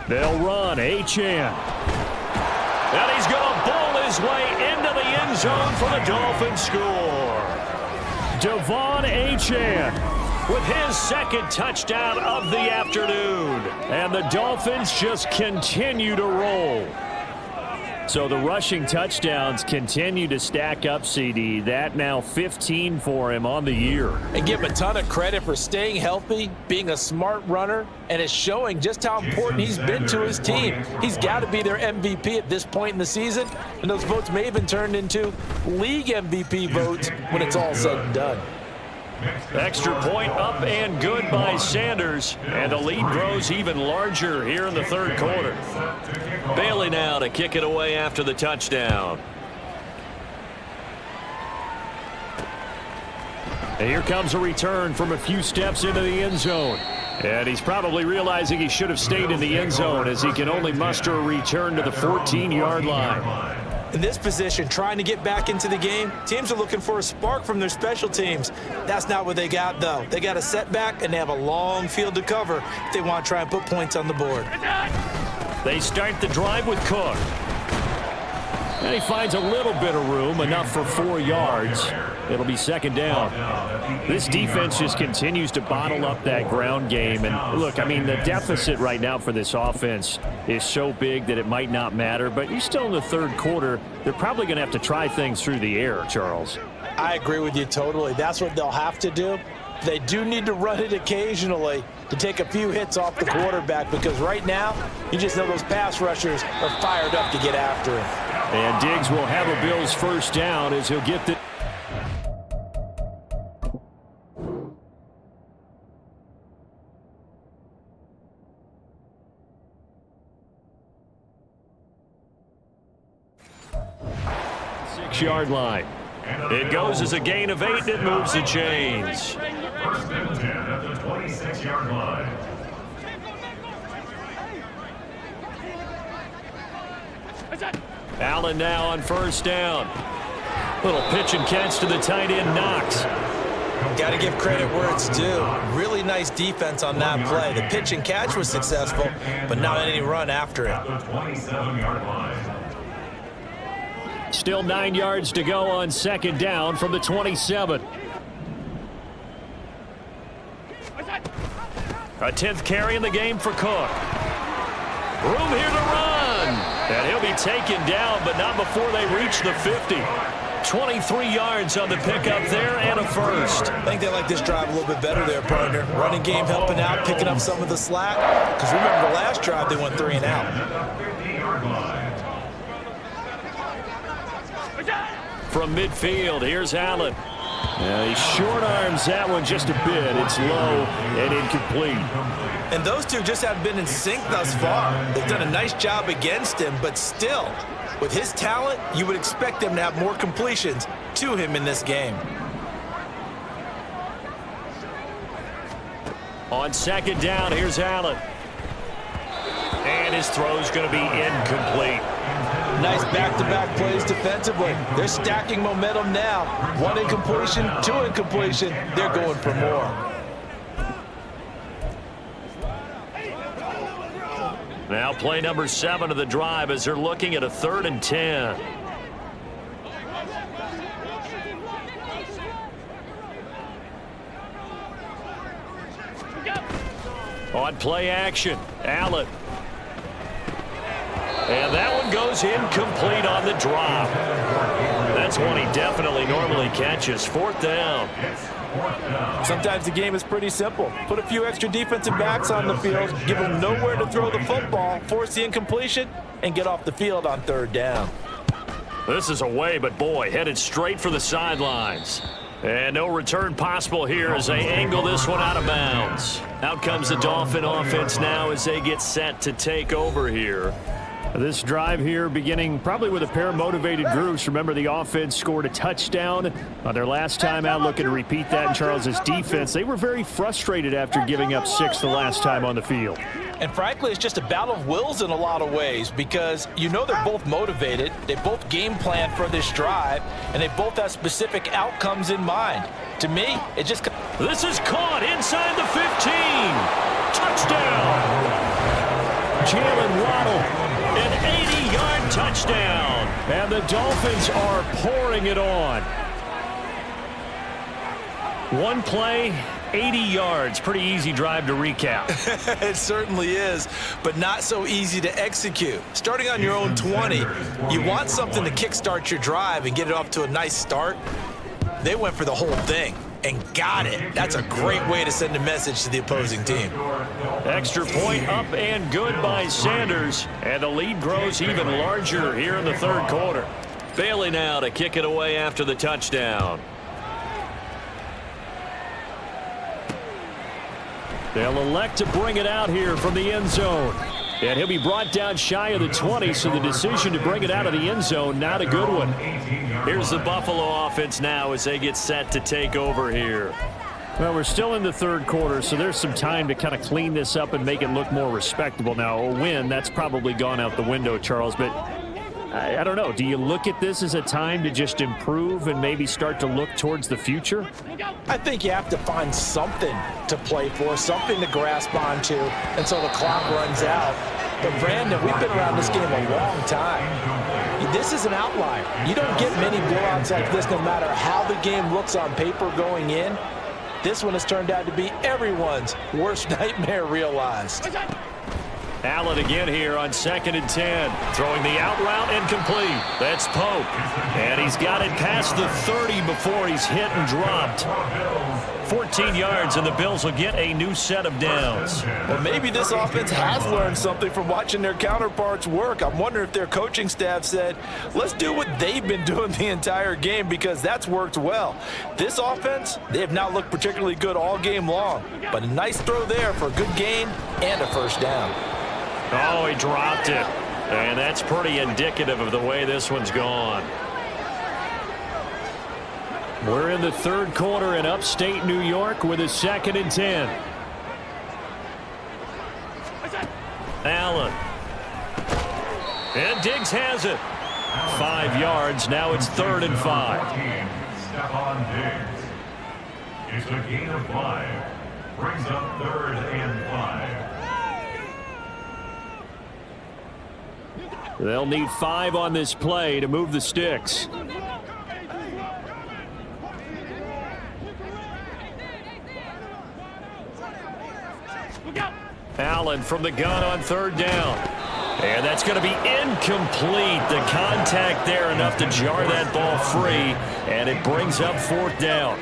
Speaker 4: They'll run. Achane.
Speaker 2: And he's going to bowl his way into the end zone for the Dolphins score.
Speaker 4: Devon Achane
Speaker 2: With his 2nd touchdown of the afternoon.
Speaker 4: And the Dolphins just continue to roll. So the rushing touchdowns continue to stack up, CD. That now 15 for him on the year.
Speaker 3: And give him a ton of credit for staying healthy, being a smart runner, and it's showing just how important he's been to his team. He's got to be their MVP at this point in the season, and those votes may have been turned into league MVP votes when it's all said and done.
Speaker 2: Extra point up and good by Sanders. And the lead grows even larger here in the 3rd quarter. Bailey now to kick it away after the touchdown.
Speaker 4: And here comes a return from a few steps into the end zone. And he's probably realizing he should have stayed in the end zone as he can only muster a return to the 14-yard line.
Speaker 3: In this position, trying to get back into the game, teams are looking for a spark from their special teams. That's not what they got, though. They got a setback, and they have a long field to cover if they want to try and put points on the board.
Speaker 4: They start the drive with Cook. And he finds a little bit of room, enough for 4 yards. It'll be 2nd down. This defense just continues to bottle up that ground game. And look, I mean, the deficit right now for this offense is so big that it might not matter. But you're still in the 3rd quarter. They're probably going to have to try things through the air, Charles.
Speaker 3: I agree with you totally. That's what they'll have to do. They do need to run it occasionally to take a few hits off the quarterback, because right now, you just know those pass rushers are fired up to get after him.
Speaker 4: And Diggs will have a Bills 1st down as he'll get the... Yard line.
Speaker 2: It goes as a gain of 8, and it moves the chains.
Speaker 5: 1st and 10 at the 26-yard line.
Speaker 2: Allen now on 1st down. Little pitch and catch to the tight end, Knox.
Speaker 3: Got to give credit where it's due. Really nice defense on that play. The pitch and catch was successful, but not any run after it.
Speaker 5: The 27-yard line.
Speaker 4: Still 9 yards to go on 2nd down from the 27.
Speaker 2: A 10th carry in the game for Cook. Room here to run. And he'll be taken down, but not before they reach the 50. 23 yards on the pickup there and a 1st.
Speaker 3: I think they like this drive a little bit better there, partner. Running game helping out, picking up some of the slack. Because remember, the last drive they went 3 and out.
Speaker 2: From midfield, here's Allen.
Speaker 4: He short arms that one just a bit. It's low and incomplete.
Speaker 3: And those two just haven't been in sync thus far. They've done a nice job against him, but still, with his talent, you would expect them to have more completions to him in this game.
Speaker 2: On 2nd down, here's Allen. And his throw's going to be incomplete.
Speaker 3: Nice back-to-back plays defensively. They're stacking momentum now. 1 incompletion, 2 incompletion. They're going for more.
Speaker 2: Now play number 7 of the drive as they're looking at a 3rd and 10. On play action, Allen. And that one goes incomplete on the drop. That's one he definitely normally catches. 4th down.
Speaker 3: Sometimes the game is pretty simple. Put a few extra defensive backs on the field, give them nowhere to throw the football, force the incompletion, and get off the field on 3rd down.
Speaker 2: This is away, but boy, headed straight for the sidelines. And no return possible here as they angle this one out of bounds. Out comes the Dolphin offense now as they get set to take over here.
Speaker 4: This drive here beginning probably with a pair of motivated groups. Remember, the offense scored a touchdown on their last time out, looking to repeat that in Charles's defense. They were very frustrated after giving up 6 the last time on the field.
Speaker 3: And frankly, it's just a battle of wills in a lot of ways because you know they're both motivated, they both game plan for this drive, and they both have specific outcomes in mind. To me, it just...
Speaker 2: This is caught inside the 15. Touchdown.
Speaker 4: Jalen Waddle.
Speaker 2: An 80-yard touchdown.
Speaker 4: And the Dolphins are pouring it on.
Speaker 2: One play, 80 yards. Pretty easy drive to recap.
Speaker 3: It certainly is, but not so easy to execute. Starting on your own 20, you want something to kickstart your drive and get it off to a nice start. They went for the whole thing and got it. That's a great way to send a message to the opposing team.
Speaker 2: Extra point up and good by Sanders. And the lead grows even larger here in the 3rd quarter. Bailey now to kick it away after the touchdown.
Speaker 4: They'll elect to bring it out here from the end zone. And he'll be brought down shy of the 20, so the decision to bring it out of the end zone, not a good one.
Speaker 2: Here's the Buffalo offense now as they get set to take over here.
Speaker 4: Well, we're still in the 3rd quarter, so there's some time to kind of clean this up and make it look more respectable. Now, a win, that's probably gone out the window, Charles, but I don't know. Do you look at this as a time to just improve and maybe start to look towards the future?
Speaker 3: I think you have to find something to play for, something to grasp onto until the clock runs out. But, Brandon, we've been around this game a long time. This is an outlier. You don't get many blowouts like this no matter how the game looks on paper going in. This one has turned out to be everyone's worst nightmare realized.
Speaker 2: Allen again here on 2nd and 10. Throwing the out route incomplete. That's Pope. And he's got it past the 30 before he's hit and dropped. 14 yards, and the Bills will get a new set of downs.
Speaker 3: Well, maybe this offense has learned something from watching their counterparts work. I'm wondering if their coaching staff said, let's do what they've been doing the entire game because that's worked well. This offense, they have not looked particularly good all game long. But a nice throw there for a good gain and a 1st down.
Speaker 2: Oh, he dropped it. And that's pretty indicative of the way this one's gone.
Speaker 4: We're in the 3rd quarter in upstate New York with a 2nd and 10.
Speaker 2: Allen. And Diggs has it. 5 yards. Now it's 3rd and 5.
Speaker 5: Stephon Diggs. It's a gain of 5. Brings up 3rd and 5.
Speaker 4: They'll need 5 on this play to move the sticks.
Speaker 2: Allen from the gun on 3rd down. And that's going to be incomplete. The contact there enough to jar that ball free. And it brings up 4th down.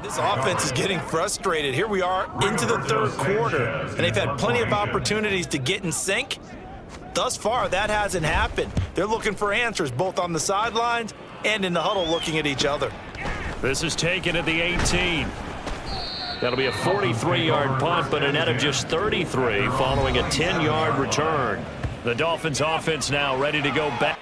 Speaker 3: This offense is getting frustrated. Here we are into the third quarter, and they've had plenty of opportunities to get in sync. Thus far, that hasn't happened. They're looking for answers both on the sidelines and in the huddle looking at each other.
Speaker 2: This is taken at the 18. That'll be a 43-yard punt, but a net of just 33 following a 10-yard return. The Dolphins offense now ready to go back.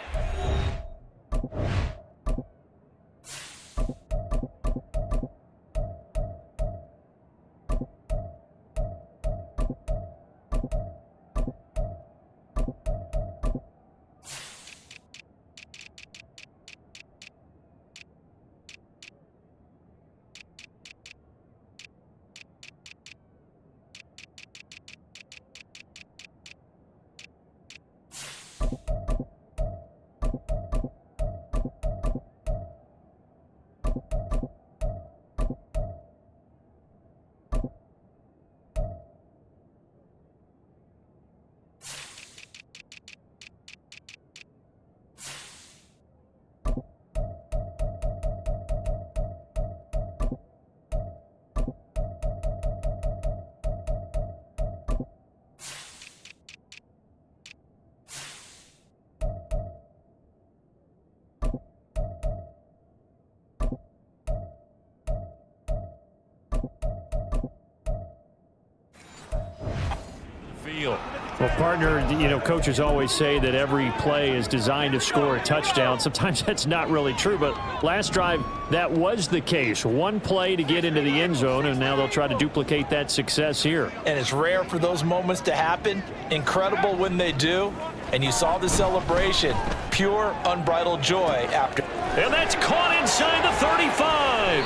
Speaker 4: Well, partner, coaches always say that every play is designed to score a touchdown. Sometimes that's not really true, but last drive, that was the case. One play to get into the end zone, and now they'll try to duplicate that success here.
Speaker 3: And it's rare for those moments to happen. Incredible when they do. And you saw the celebration. Pure, unbridled joy after.
Speaker 2: And that's caught inside the 35.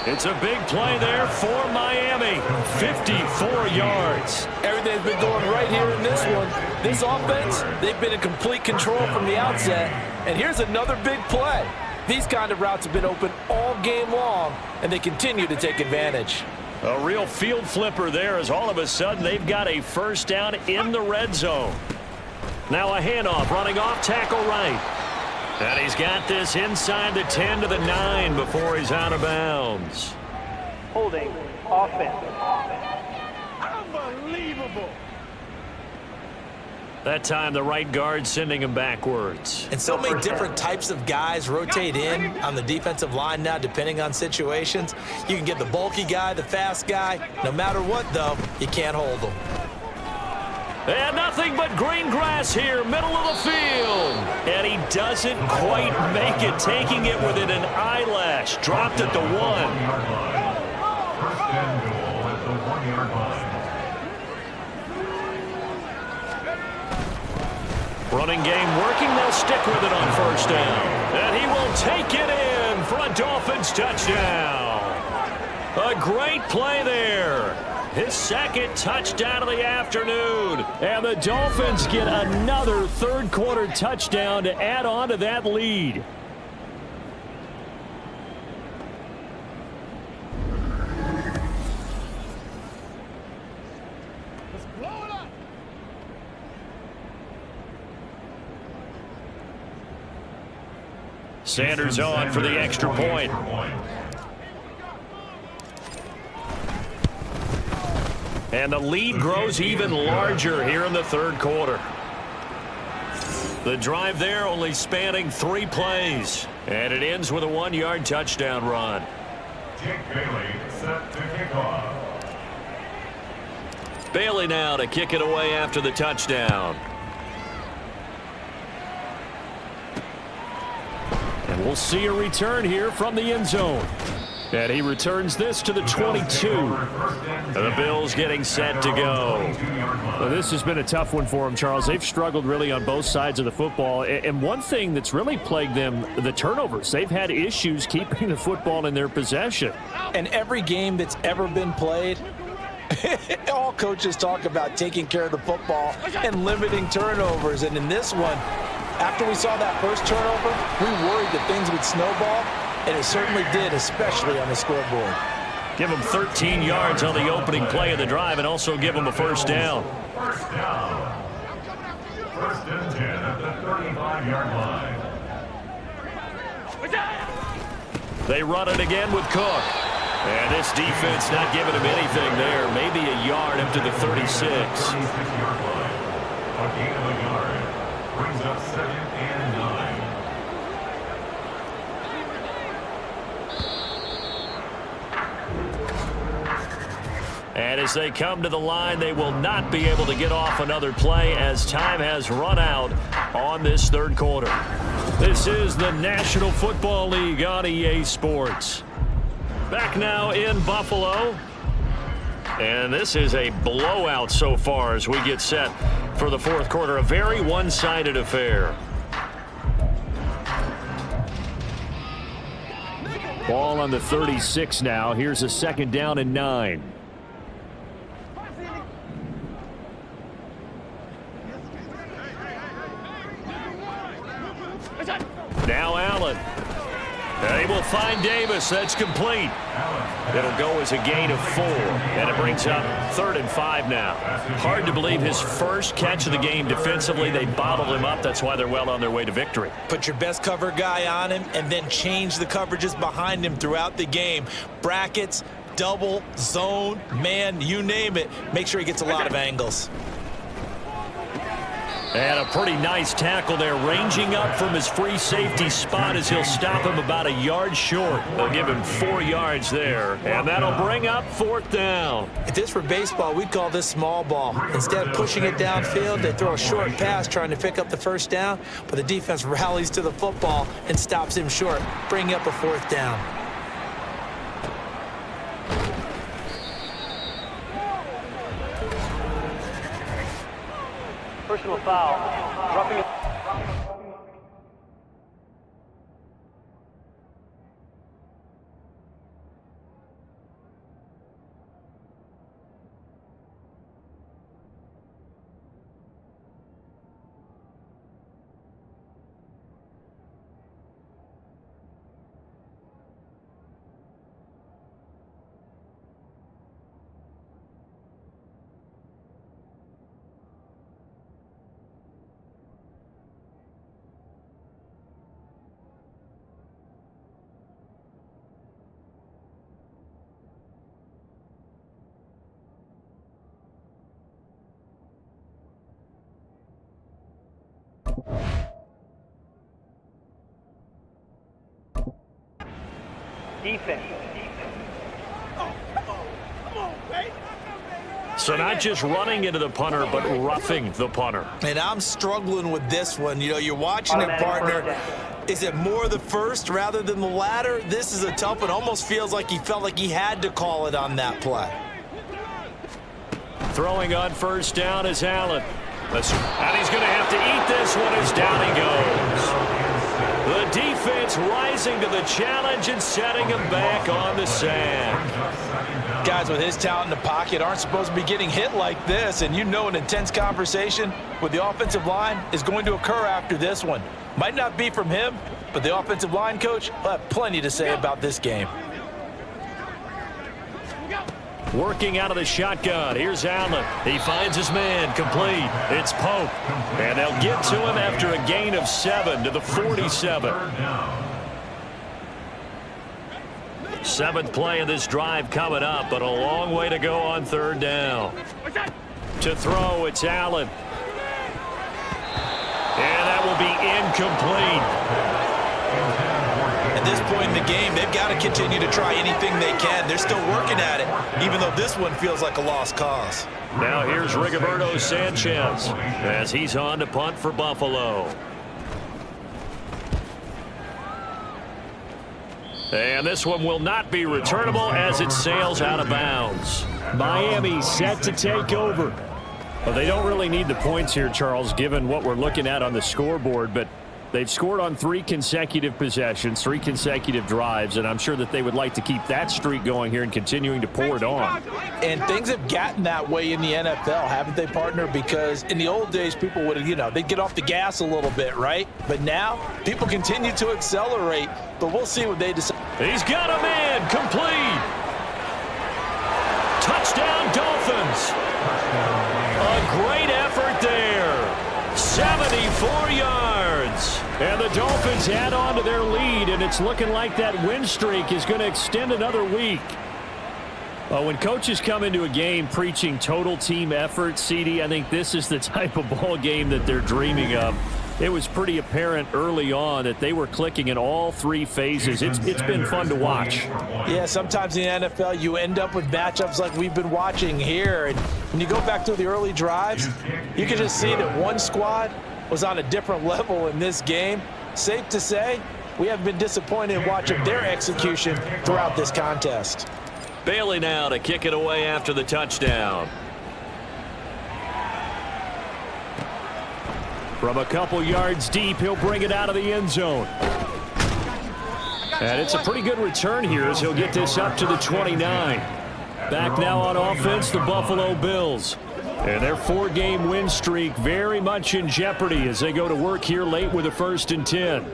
Speaker 2: It's a big play there for Miami. 54 yards.
Speaker 3: Everything's been going right here in this one. This offense, they've been in complete control from the outset. And here's another big play. These kind of routes have been open all game long, and they continue to take advantage.
Speaker 2: A real field flipper there as all of a sudden they've got a first down in the red zone. Now a handoff running off tackle right. And he's got this inside the 10 to the 9 before he's out of bounds.
Speaker 7: Holding offense.
Speaker 3: Unbelievable.
Speaker 2: That time the right guard sending him backwards.
Speaker 3: And so many different types of guys rotate in on the defensive line now depending on situations. You can get the bulky guy, the fast guy. No matter what, though, you can't hold them.
Speaker 2: And nothing but green grass here, middle of the field. And he doesn't quite make it, taking it within an eyelash. Dropped at the 1.
Speaker 5: First and goal at the 1-yard line.
Speaker 2: Running game working, they'll stick with it on first down. And he will take it in for a Dolphins touchdown. A great play there. His second touchdown of the afternoon.
Speaker 4: And the Dolphins get another third quarter touchdown to add on to that lead.
Speaker 3: Let's blow it up.
Speaker 2: Sanders on for the extra point. And the lead grows even larger here in the third quarter. The drive there only spanning 3 plays. And it ends with a 1-yard touchdown run.
Speaker 5: Jake Bailey set to kick off.
Speaker 2: Bailey now to kick it away after the touchdown.
Speaker 4: And we'll see a return here from the end zone. And he returns this to the 22.
Speaker 2: The Bills getting set to go.
Speaker 4: Well, this has been a tough one for them, Charles. They've struggled really on both sides of the football. And one thing that's really plagued them, the turnovers. They've had issues keeping the football in their possession.
Speaker 3: And every game that's ever been played, all coaches talk about taking care of the football and limiting turnovers. And in this one, after we saw that first turnover, we worried that things would snowball. And it certainly did, especially on the scoreboard.
Speaker 2: Give them 13 yards on the opening play of the drive and also give them a first down.
Speaker 5: First down. First and 10 at the 35-yard line.
Speaker 2: They run it again with Cook. And this defense not giving him anything there. Maybe a yard up to the 36.
Speaker 5: 36-yard line. A gain of a yard. Brings up 2nd and 9.
Speaker 2: And as they come to the line, they will not be able to get off another play as time has run out on this third quarter. This is the National Football League on EA Sports. Back now in Buffalo. And this is a blowout so far as we get set for the fourth quarter. A very one-sided affair.
Speaker 4: Ball on the 36 now. Here's a 2nd down and 9. Now Allen. They will find Davis. That's complete. It'll go as a gain of 4. And it brings up 3rd and 5 now. Hard to believe his first catch of the game defensively. They bottled him up. That's why they're well on their way to victory.
Speaker 3: Put your best cover guy on him and then change the coverages behind him throughout the game. Brackets, double, zone, man, you name it. Make sure he gets a lot of angles.
Speaker 2: And a pretty nice tackle there, ranging up from his free safety spot as he'll stop him about a yard short. They'll give him 4 yards there, and that'll bring up 4th down.
Speaker 3: If this were baseball, we'd call this small ball. Instead of pushing it downfield, they throw a short pass trying to pick up the first down, but the defense rallies to the football and stops him short, bringing up a 4th down.
Speaker 7: Personal foul. Roughing it. Defense.
Speaker 2: So not just running into the punter, but roughing the punter.
Speaker 3: And I'm struggling with this one. You know, you're watching it, partner. Is it more the first rather than the latter? This is a tough one. Almost feels like he felt like he had to call it on that play.
Speaker 2: Throwing on first down is Allen. And he's going to have to eat this one as down he goes. The defense rising to the challenge and setting him back on the sand.
Speaker 3: Guys with his talent in the pocket aren't supposed to be getting hit like this, and you know an intense conversation with the offensive line is going to occur after this one. Might not be from him, but the offensive line coach will have plenty to say about this game.
Speaker 2: Working out of the shotgun. Here's Allen. He finds his man. Complete. It's Pope. And they'll get to him after a gain of 7 to the 47. 7th play of this drive coming up, but a long way to go on 3rd down. To throw, it's Allen. And that will be incomplete.
Speaker 3: At this point in the game, they've got to continue to try anything they can. They're still working at it, even though this one feels like a lost cause.
Speaker 2: Now here's Rigoberto Sanchez as he's on to punt for Buffalo. And this one will not be returnable as it sails out of bounds.
Speaker 4: Miami set to take over. Well, they don't really need the points here, Charles, given what we're looking at on the scoreboard, but they've scored on 3 consecutive possessions, 3 consecutive drives, and I'm sure that they would like to keep that streak going here and continuing to pour it on.
Speaker 3: And things have gotten that way in the NFL, haven't they, partner? Because in the old days, people would have, they'd get off the gas a little bit, right? But now, people continue to accelerate, but we'll see what they decide.
Speaker 2: He's got a man, complete. Touchdown, Dolphins. A great effort there. 74 yards. And the Dolphins add on to their lead, and it's looking like that win streak is going to extend another week. Well, when coaches come into a game preaching total team effort, CD, I think this is the type of ball game that they're dreaming of. It was pretty apparent early on that they were clicking in all three phases. It's been fun to watch.
Speaker 3: Yeah, sometimes in the NFL you end up with matchups like we've been watching here. And when you go back through the early drives, you can just see that one squad was on a different level in this game. Safe to say, we have been disappointed in watching their execution throughout this contest.
Speaker 2: Bailey now to kick it away after the touchdown.
Speaker 4: From a couple yards deep, he'll bring it out of the end zone. And it's a pretty good return here as he'll get this up to the 29. Back now on offense, the Buffalo Bills. And their 4-game win streak very much in jeopardy as they go to work here late with a 1st and 10.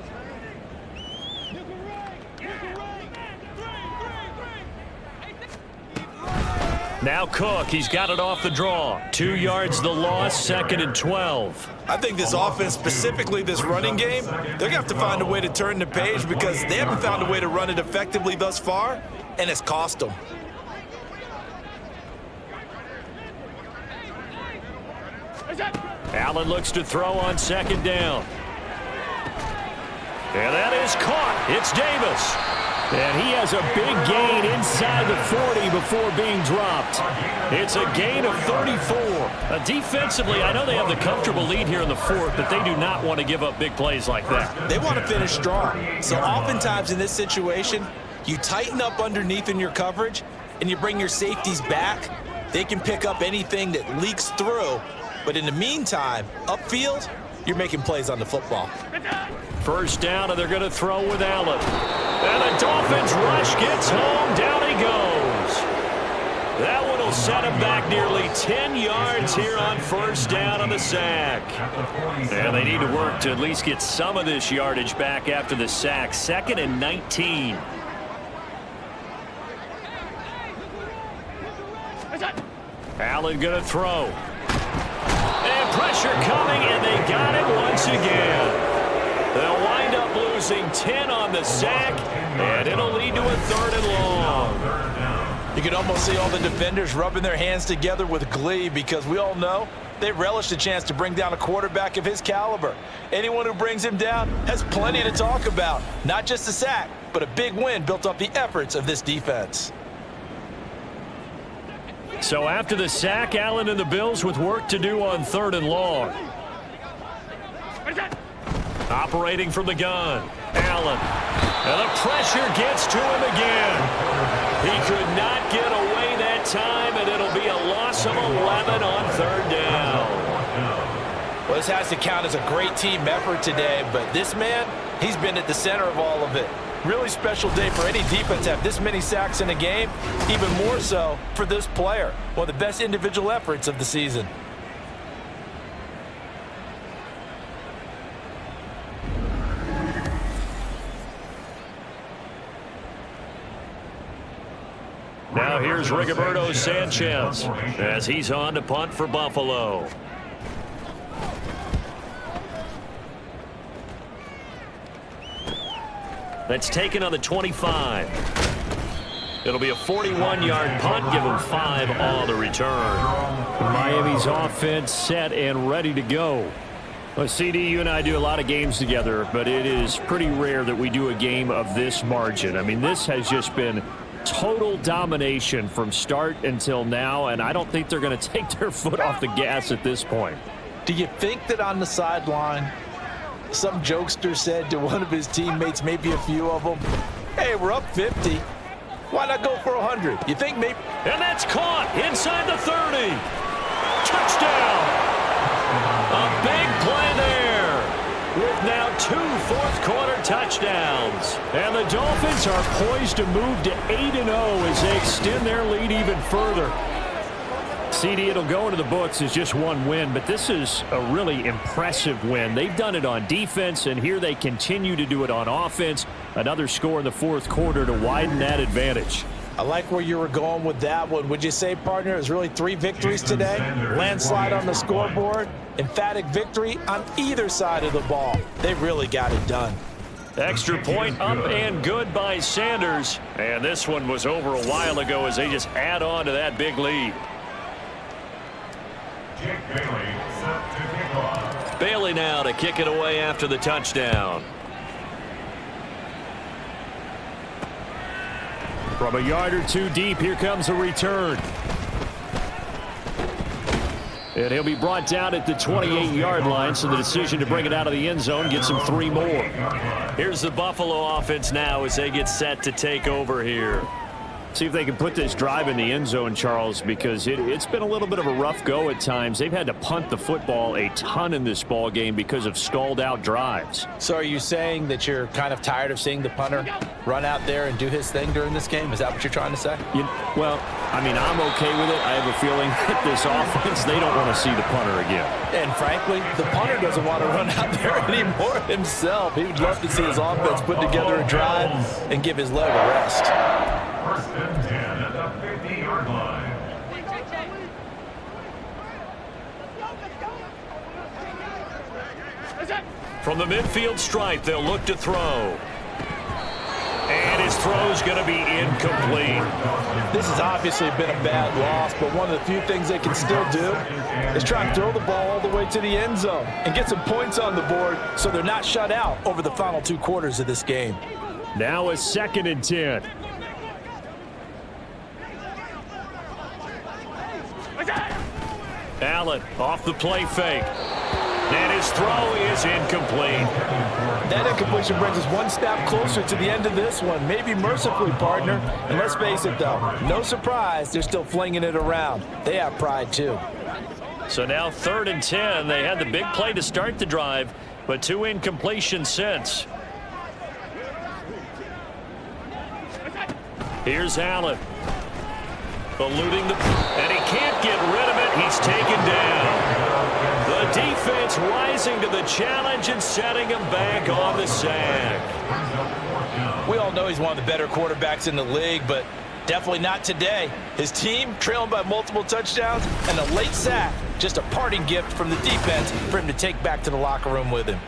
Speaker 4: Now Cook, he's got it off the draw. 2 yards the loss, 2nd and 12.
Speaker 3: I think this offense, specifically this running game, they're going to have to find a way to turn the page because they haven't found a way to run it effectively thus far, and it's cost them.
Speaker 2: Allen looks to throw on 2nd down. And that is caught. It's Davis.
Speaker 4: And he has a big gain inside the 40 before being dropped.
Speaker 2: It's a gain of 34. Defensively, I know they have the comfortable lead here in the 4th, but they do not want to give up big plays like that.
Speaker 3: They want to finish strong. So oftentimes in this situation, you tighten up underneath in your coverage and you bring your safeties back. They can pick up anything that leaks through. But in the meantime, upfield, you're making plays on the football.
Speaker 2: 1st down, and they're going to throw with Allen. And the Dolphins rush gets home. Down he goes. That one will set him back nearly 10 yards here on 1st down on the sack.
Speaker 4: And they need to work to at least get some of this yardage back after the sack. 2nd and 19.
Speaker 2: Allen going to throw. And pressure coming, and they got it once again. They'll wind up losing 10 on the sack, and it'll lead to a 3rd and long.
Speaker 3: You can almost see all the defenders rubbing their hands together with glee because we all know they relish the chance to bring down a quarterback of his caliber. Anyone who brings him down has plenty to talk about. Not just a sack, but a big win built off the efforts of this defense.
Speaker 4: So after the sack, Allen and the Bills with work to do on 3rd and long.
Speaker 2: Operating from the gun, Allen. And the pressure gets to him again. He could not get away that time, and it'll be a loss of 11 on 3rd down.
Speaker 3: Well, this has to count as a great team effort today, but this man, he's been at the center of all of it. Really special day for any defense to have this many sacks in a game, even more so for this player. One of the best individual efforts of the season.
Speaker 2: Now here's Rigoberto Sanchez as he's on to punt for Buffalo. That's taken on the 25. It'll be a 41-yard punt. Give them 5 on the return.
Speaker 4: Miami's offense set and ready to go. Well, CD, you and I do a lot of games together, but it is pretty rare that we do a game of this margin. I mean, this has just been total domination from start until now, and I don't think they're going to take their foot off the gas at this point.
Speaker 3: Do you think that on the sideline, some jokester said to one of his teammates, maybe a few of them, hey, we're up 50. Why not go for 100? You think maybe?
Speaker 2: And that's caught inside the 30. Touchdown. A big play there with now 2 fourth-quarter touchdowns. And the Dolphins are poised to move to 8-0 as they extend their lead even further. CD, it'll go into the books as just one win, but this is a really impressive win. They've done it on defense, and here they continue to do it on offense. Another score in the 4th quarter to widen that advantage.
Speaker 3: I like where you were going with that one. Would you say, partner, it was really 3 victories today? Landslide on the scoreboard, emphatic victory on either side of the ball. They really got it done.
Speaker 2: Extra point up and good by Sanders. And this one was over a while ago as they just add on to that big lead. Bailey now to kick it away after the touchdown.
Speaker 4: From a yard or 2 deep, here comes a return. And he'll be brought down at the 28-yard line, so the decision to bring it out of the end zone gets him 3 more.
Speaker 2: Here's the Buffalo offense now as they get set to take over here.
Speaker 4: See if they can put this drive in the end zone, Charles, because it's been a little bit of a rough go at times. They've had to punt the football a ton in this ball game because of stalled-out drives.
Speaker 3: So are you saying that you're kind of tired of seeing the punter run out there and do his thing during this game? Is that what you're trying to say?
Speaker 4: Well, I mean, I'm okay with it. I have a feeling that this offense, they don't want to see the punter again.
Speaker 3: And frankly, the punter doesn't want to run out there anymore himself. He would love to see his offense put together a drive and give his leg a rest.
Speaker 5: First and 10 at the 50-yard line.
Speaker 2: From the midfield stripe, they'll look to throw. And his throw's going to be incomplete.
Speaker 3: This has obviously been a bad loss, but one of the few things they can still do is try and throw the ball all the way to the end zone and get some points on the board so they're not shut out over the final 2 quarters of this game.
Speaker 4: Now a 2nd and 10.
Speaker 2: Allen off the play fake. And his throw is incomplete.
Speaker 3: That incompletion brings us 1 step closer to the end of this one. Maybe mercifully, partner. And let's face it, though, no surprise, they're still flinging it around. They have pride, too.
Speaker 2: So now 3rd and 10. They had the big play to start the drive, but 2 incompletions since. Here's Allen. Eluding and he can't get rid of it. He's taken down. The defense rising to the challenge and setting him back on the sack.
Speaker 3: We all know he's one of the better quarterbacks in the league, but definitely not today. His team trailing by multiple touchdowns and a late sack. Just a parting gift from the defense for him to take back to the locker room with him.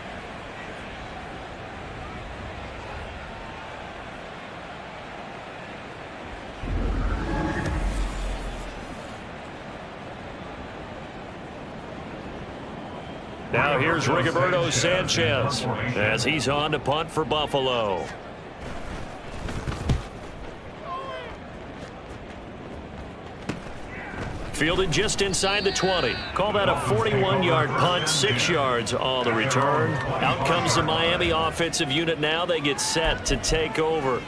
Speaker 2: Now here's Rigoberto Sanchez as he's on to punt for Buffalo. Fielded just inside the 20. Call that a 41-yard punt, 6 yards on the return. Out comes the Miami offensive unit now. They get set to take over.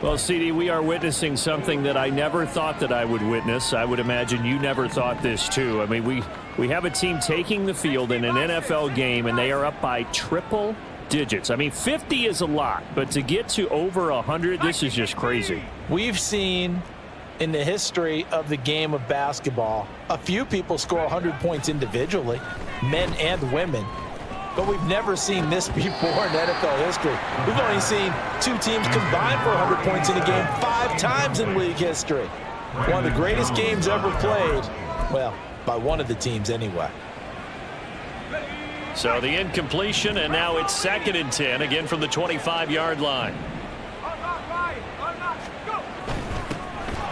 Speaker 4: Well, CD, we are witnessing something that I never thought that I would witness. I would imagine you never thought this, too. I mean, we have a team taking the field in an NFL game, and they are up by triple digits. I mean, 50 is a lot, but to get to over 100, this is just crazy.
Speaker 3: We've seen in the history of the game of basketball a few people score 100 points individually, men and women. But we've never seen this before in NFL history. We've only seen 2 teams combine for 100 points in a game 5 times in league history. One of the greatest games ever played, well, by one of the teams anyway.
Speaker 2: So the incompletion, and now it's 2nd and 10, again from the 25-yard line.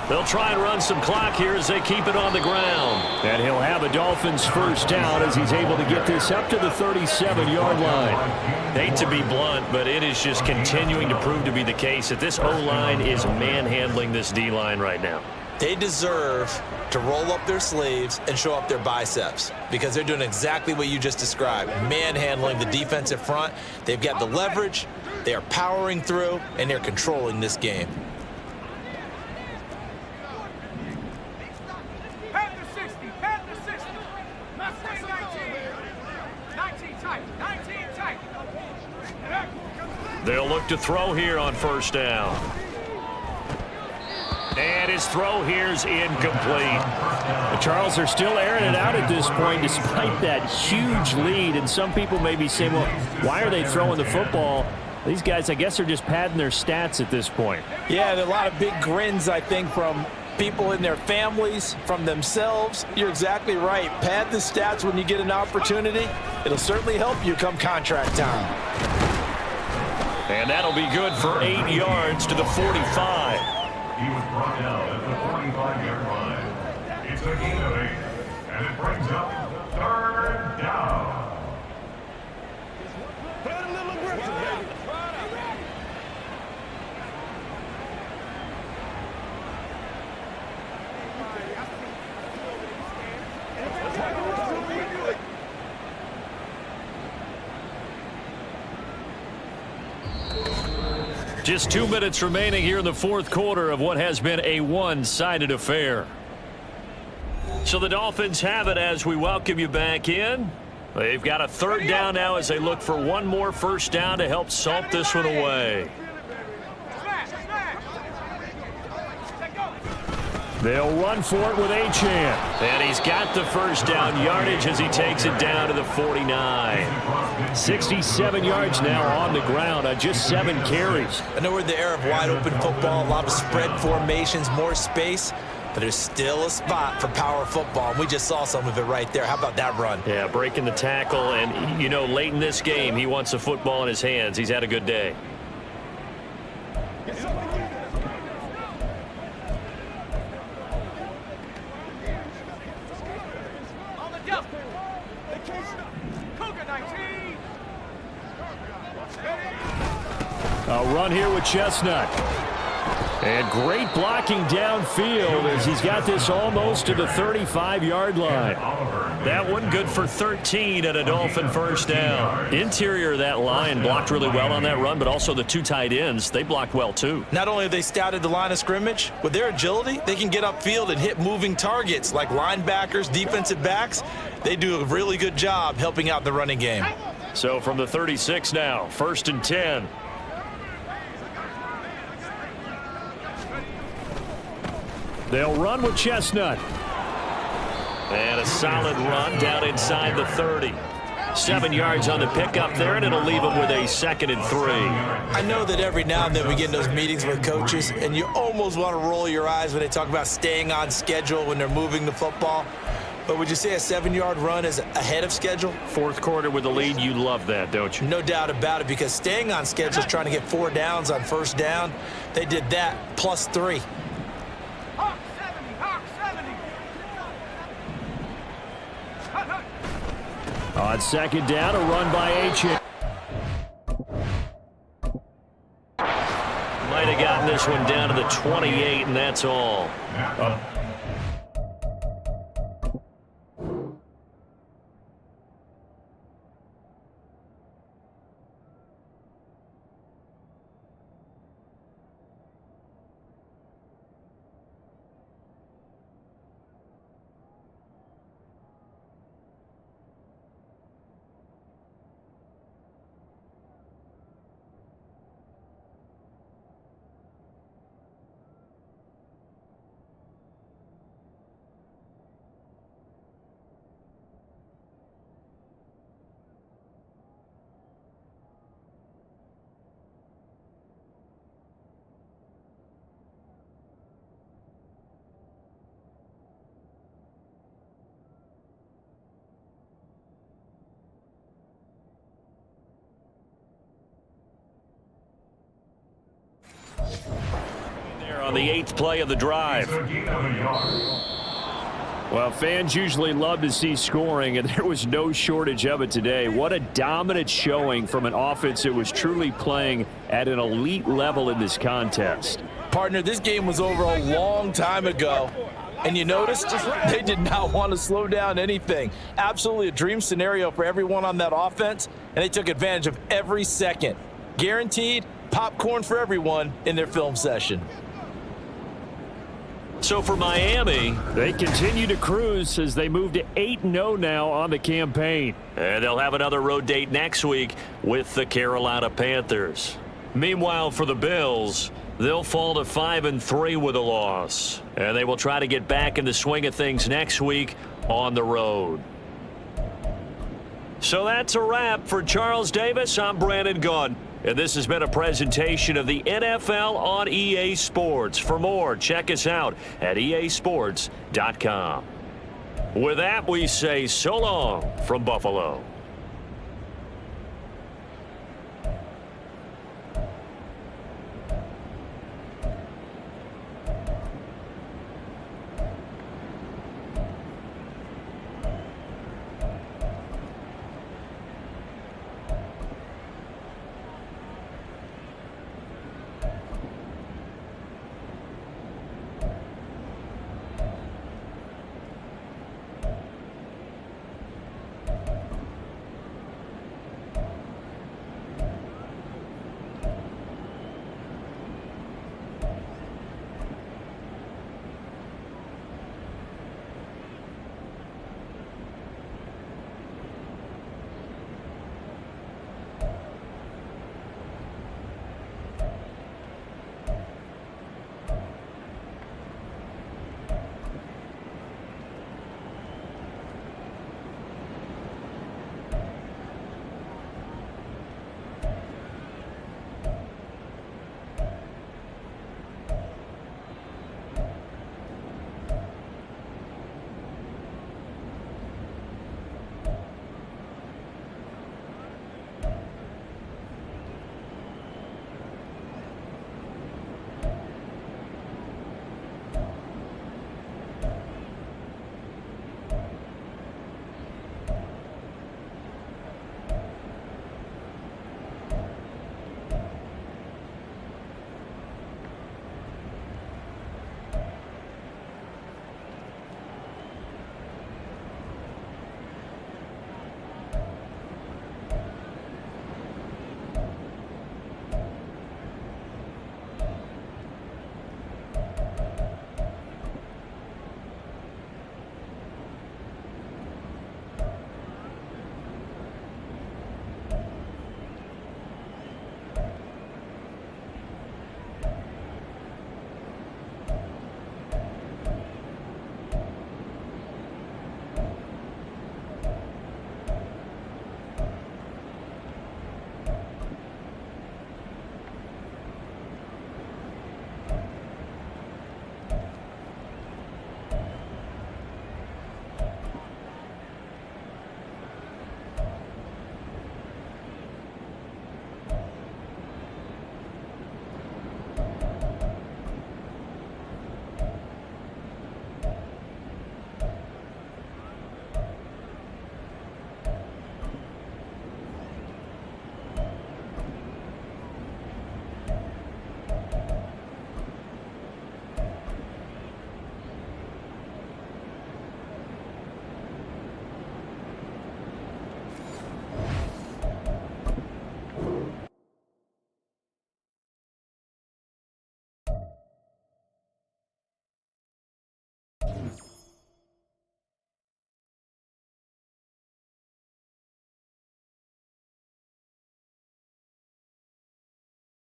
Speaker 2: They'll try and run some clock here as they keep it on the ground.
Speaker 4: And he'll have a Dolphins first down as he's able to get this up to the 37-yard line.
Speaker 2: Hate to be blunt, but it is just continuing to prove to be the case that this O-line is manhandling this D-line right now.
Speaker 3: They deserve to roll up their sleeves and show up their biceps because they're doing exactly what you just described, manhandling the defensive front. They've got the leverage, they are powering through, and they're controlling this game.
Speaker 2: They'll look to throw here on first down. And his throw here's incomplete.
Speaker 4: Charles, are still airing it out at this point despite that huge lead. And some people may be saying, well, why are they throwing the football These guys, I guess, are just padding their stats at this point.
Speaker 3: Yeah, there are a lot of big grins, I think, from people in their families, from themselves. You're exactly right. Pad the stats when you get an opportunity. It'll certainly help you come contract time.
Speaker 2: And that'll be good for 8 yards to the 45.
Speaker 5: He was brought down at the 45-yard line. It's a gain of 8, and it brings up 3rd down.
Speaker 2: Just 2 minutes remaining here in the fourth quarter of what has been a one-sided affair. So the Dolphins have it as we welcome you back in. They've got a 3rd down now as they look for one more first down to help salt this one away.
Speaker 4: They'll run for it with Achane.
Speaker 2: And he's got the first down yardage as he takes it down to the 49.
Speaker 4: 67 yards now on the ground on just 7 carries.
Speaker 3: I know we're in the era of wide-open football, a lot of spread formations, more space, but there's still a spot for power football, and we just saw some of it right there. How about that run?
Speaker 2: Yeah, breaking the tackle, and, you know, late in this game, he wants the football in his hands. He's had a good day.
Speaker 4: A run here with Chestnut. And great blocking downfield as he's got this almost to the 35-yard line.
Speaker 2: That one good for 13 at a Dolphin first down. Interior of that line blocked really well on that run, but also the 2 tight ends, they blocked well too.
Speaker 3: Not only have they scouted the line of scrimmage, with their agility, they can get upfield and hit moving targets like linebackers, defensive backs. They do a really good job helping out the running game.
Speaker 2: So from the 36 now, 1st and 10.
Speaker 4: They'll run with Chestnut.
Speaker 2: And a solid run down inside the 30. 7 yards on the pickup there, and it'll leave them with a 2nd and 3.
Speaker 3: I know that every now and then we get in those meetings with coaches, and you almost want to roll your eyes when they talk about staying on schedule when they're moving the football. But would you say a 7-yard run is ahead of schedule?
Speaker 2: Fourth quarter with the lead, you love that, don't you?
Speaker 3: No doubt about it, because staying on schedule is trying to get 4 downs on first down. They did that plus 3.
Speaker 4: On 2nd down, a run by Achane.
Speaker 2: Might have gotten this one down to the 28, and that's all. On the 8th play of the drive.
Speaker 4: Well, fans usually love to see scoring, and there was no shortage of it today. What a dominant showing from an offense that was truly playing at an elite level in this contest.
Speaker 3: Partner, this game was over a long time ago, and you noticed they did not want to slow down anything. Absolutely a dream scenario for everyone on that offense, and they took advantage of every second. Guaranteed popcorn for everyone in their film session.
Speaker 2: So for Miami,
Speaker 4: they continue to cruise as they move to 8-0 now on the campaign.
Speaker 2: And they'll have another road date next week with the Carolina Panthers. Meanwhile, for the Bills, they'll fall to 5-3 with a loss. And they will try to get back in the swing of things next week on the road. So that's a wrap for Charles Davis. I'm Brandon Gaudin. And this has been a presentation of the NFL on EA Sports. For more, check us out at easports.com. With that, we say so long from Buffalo.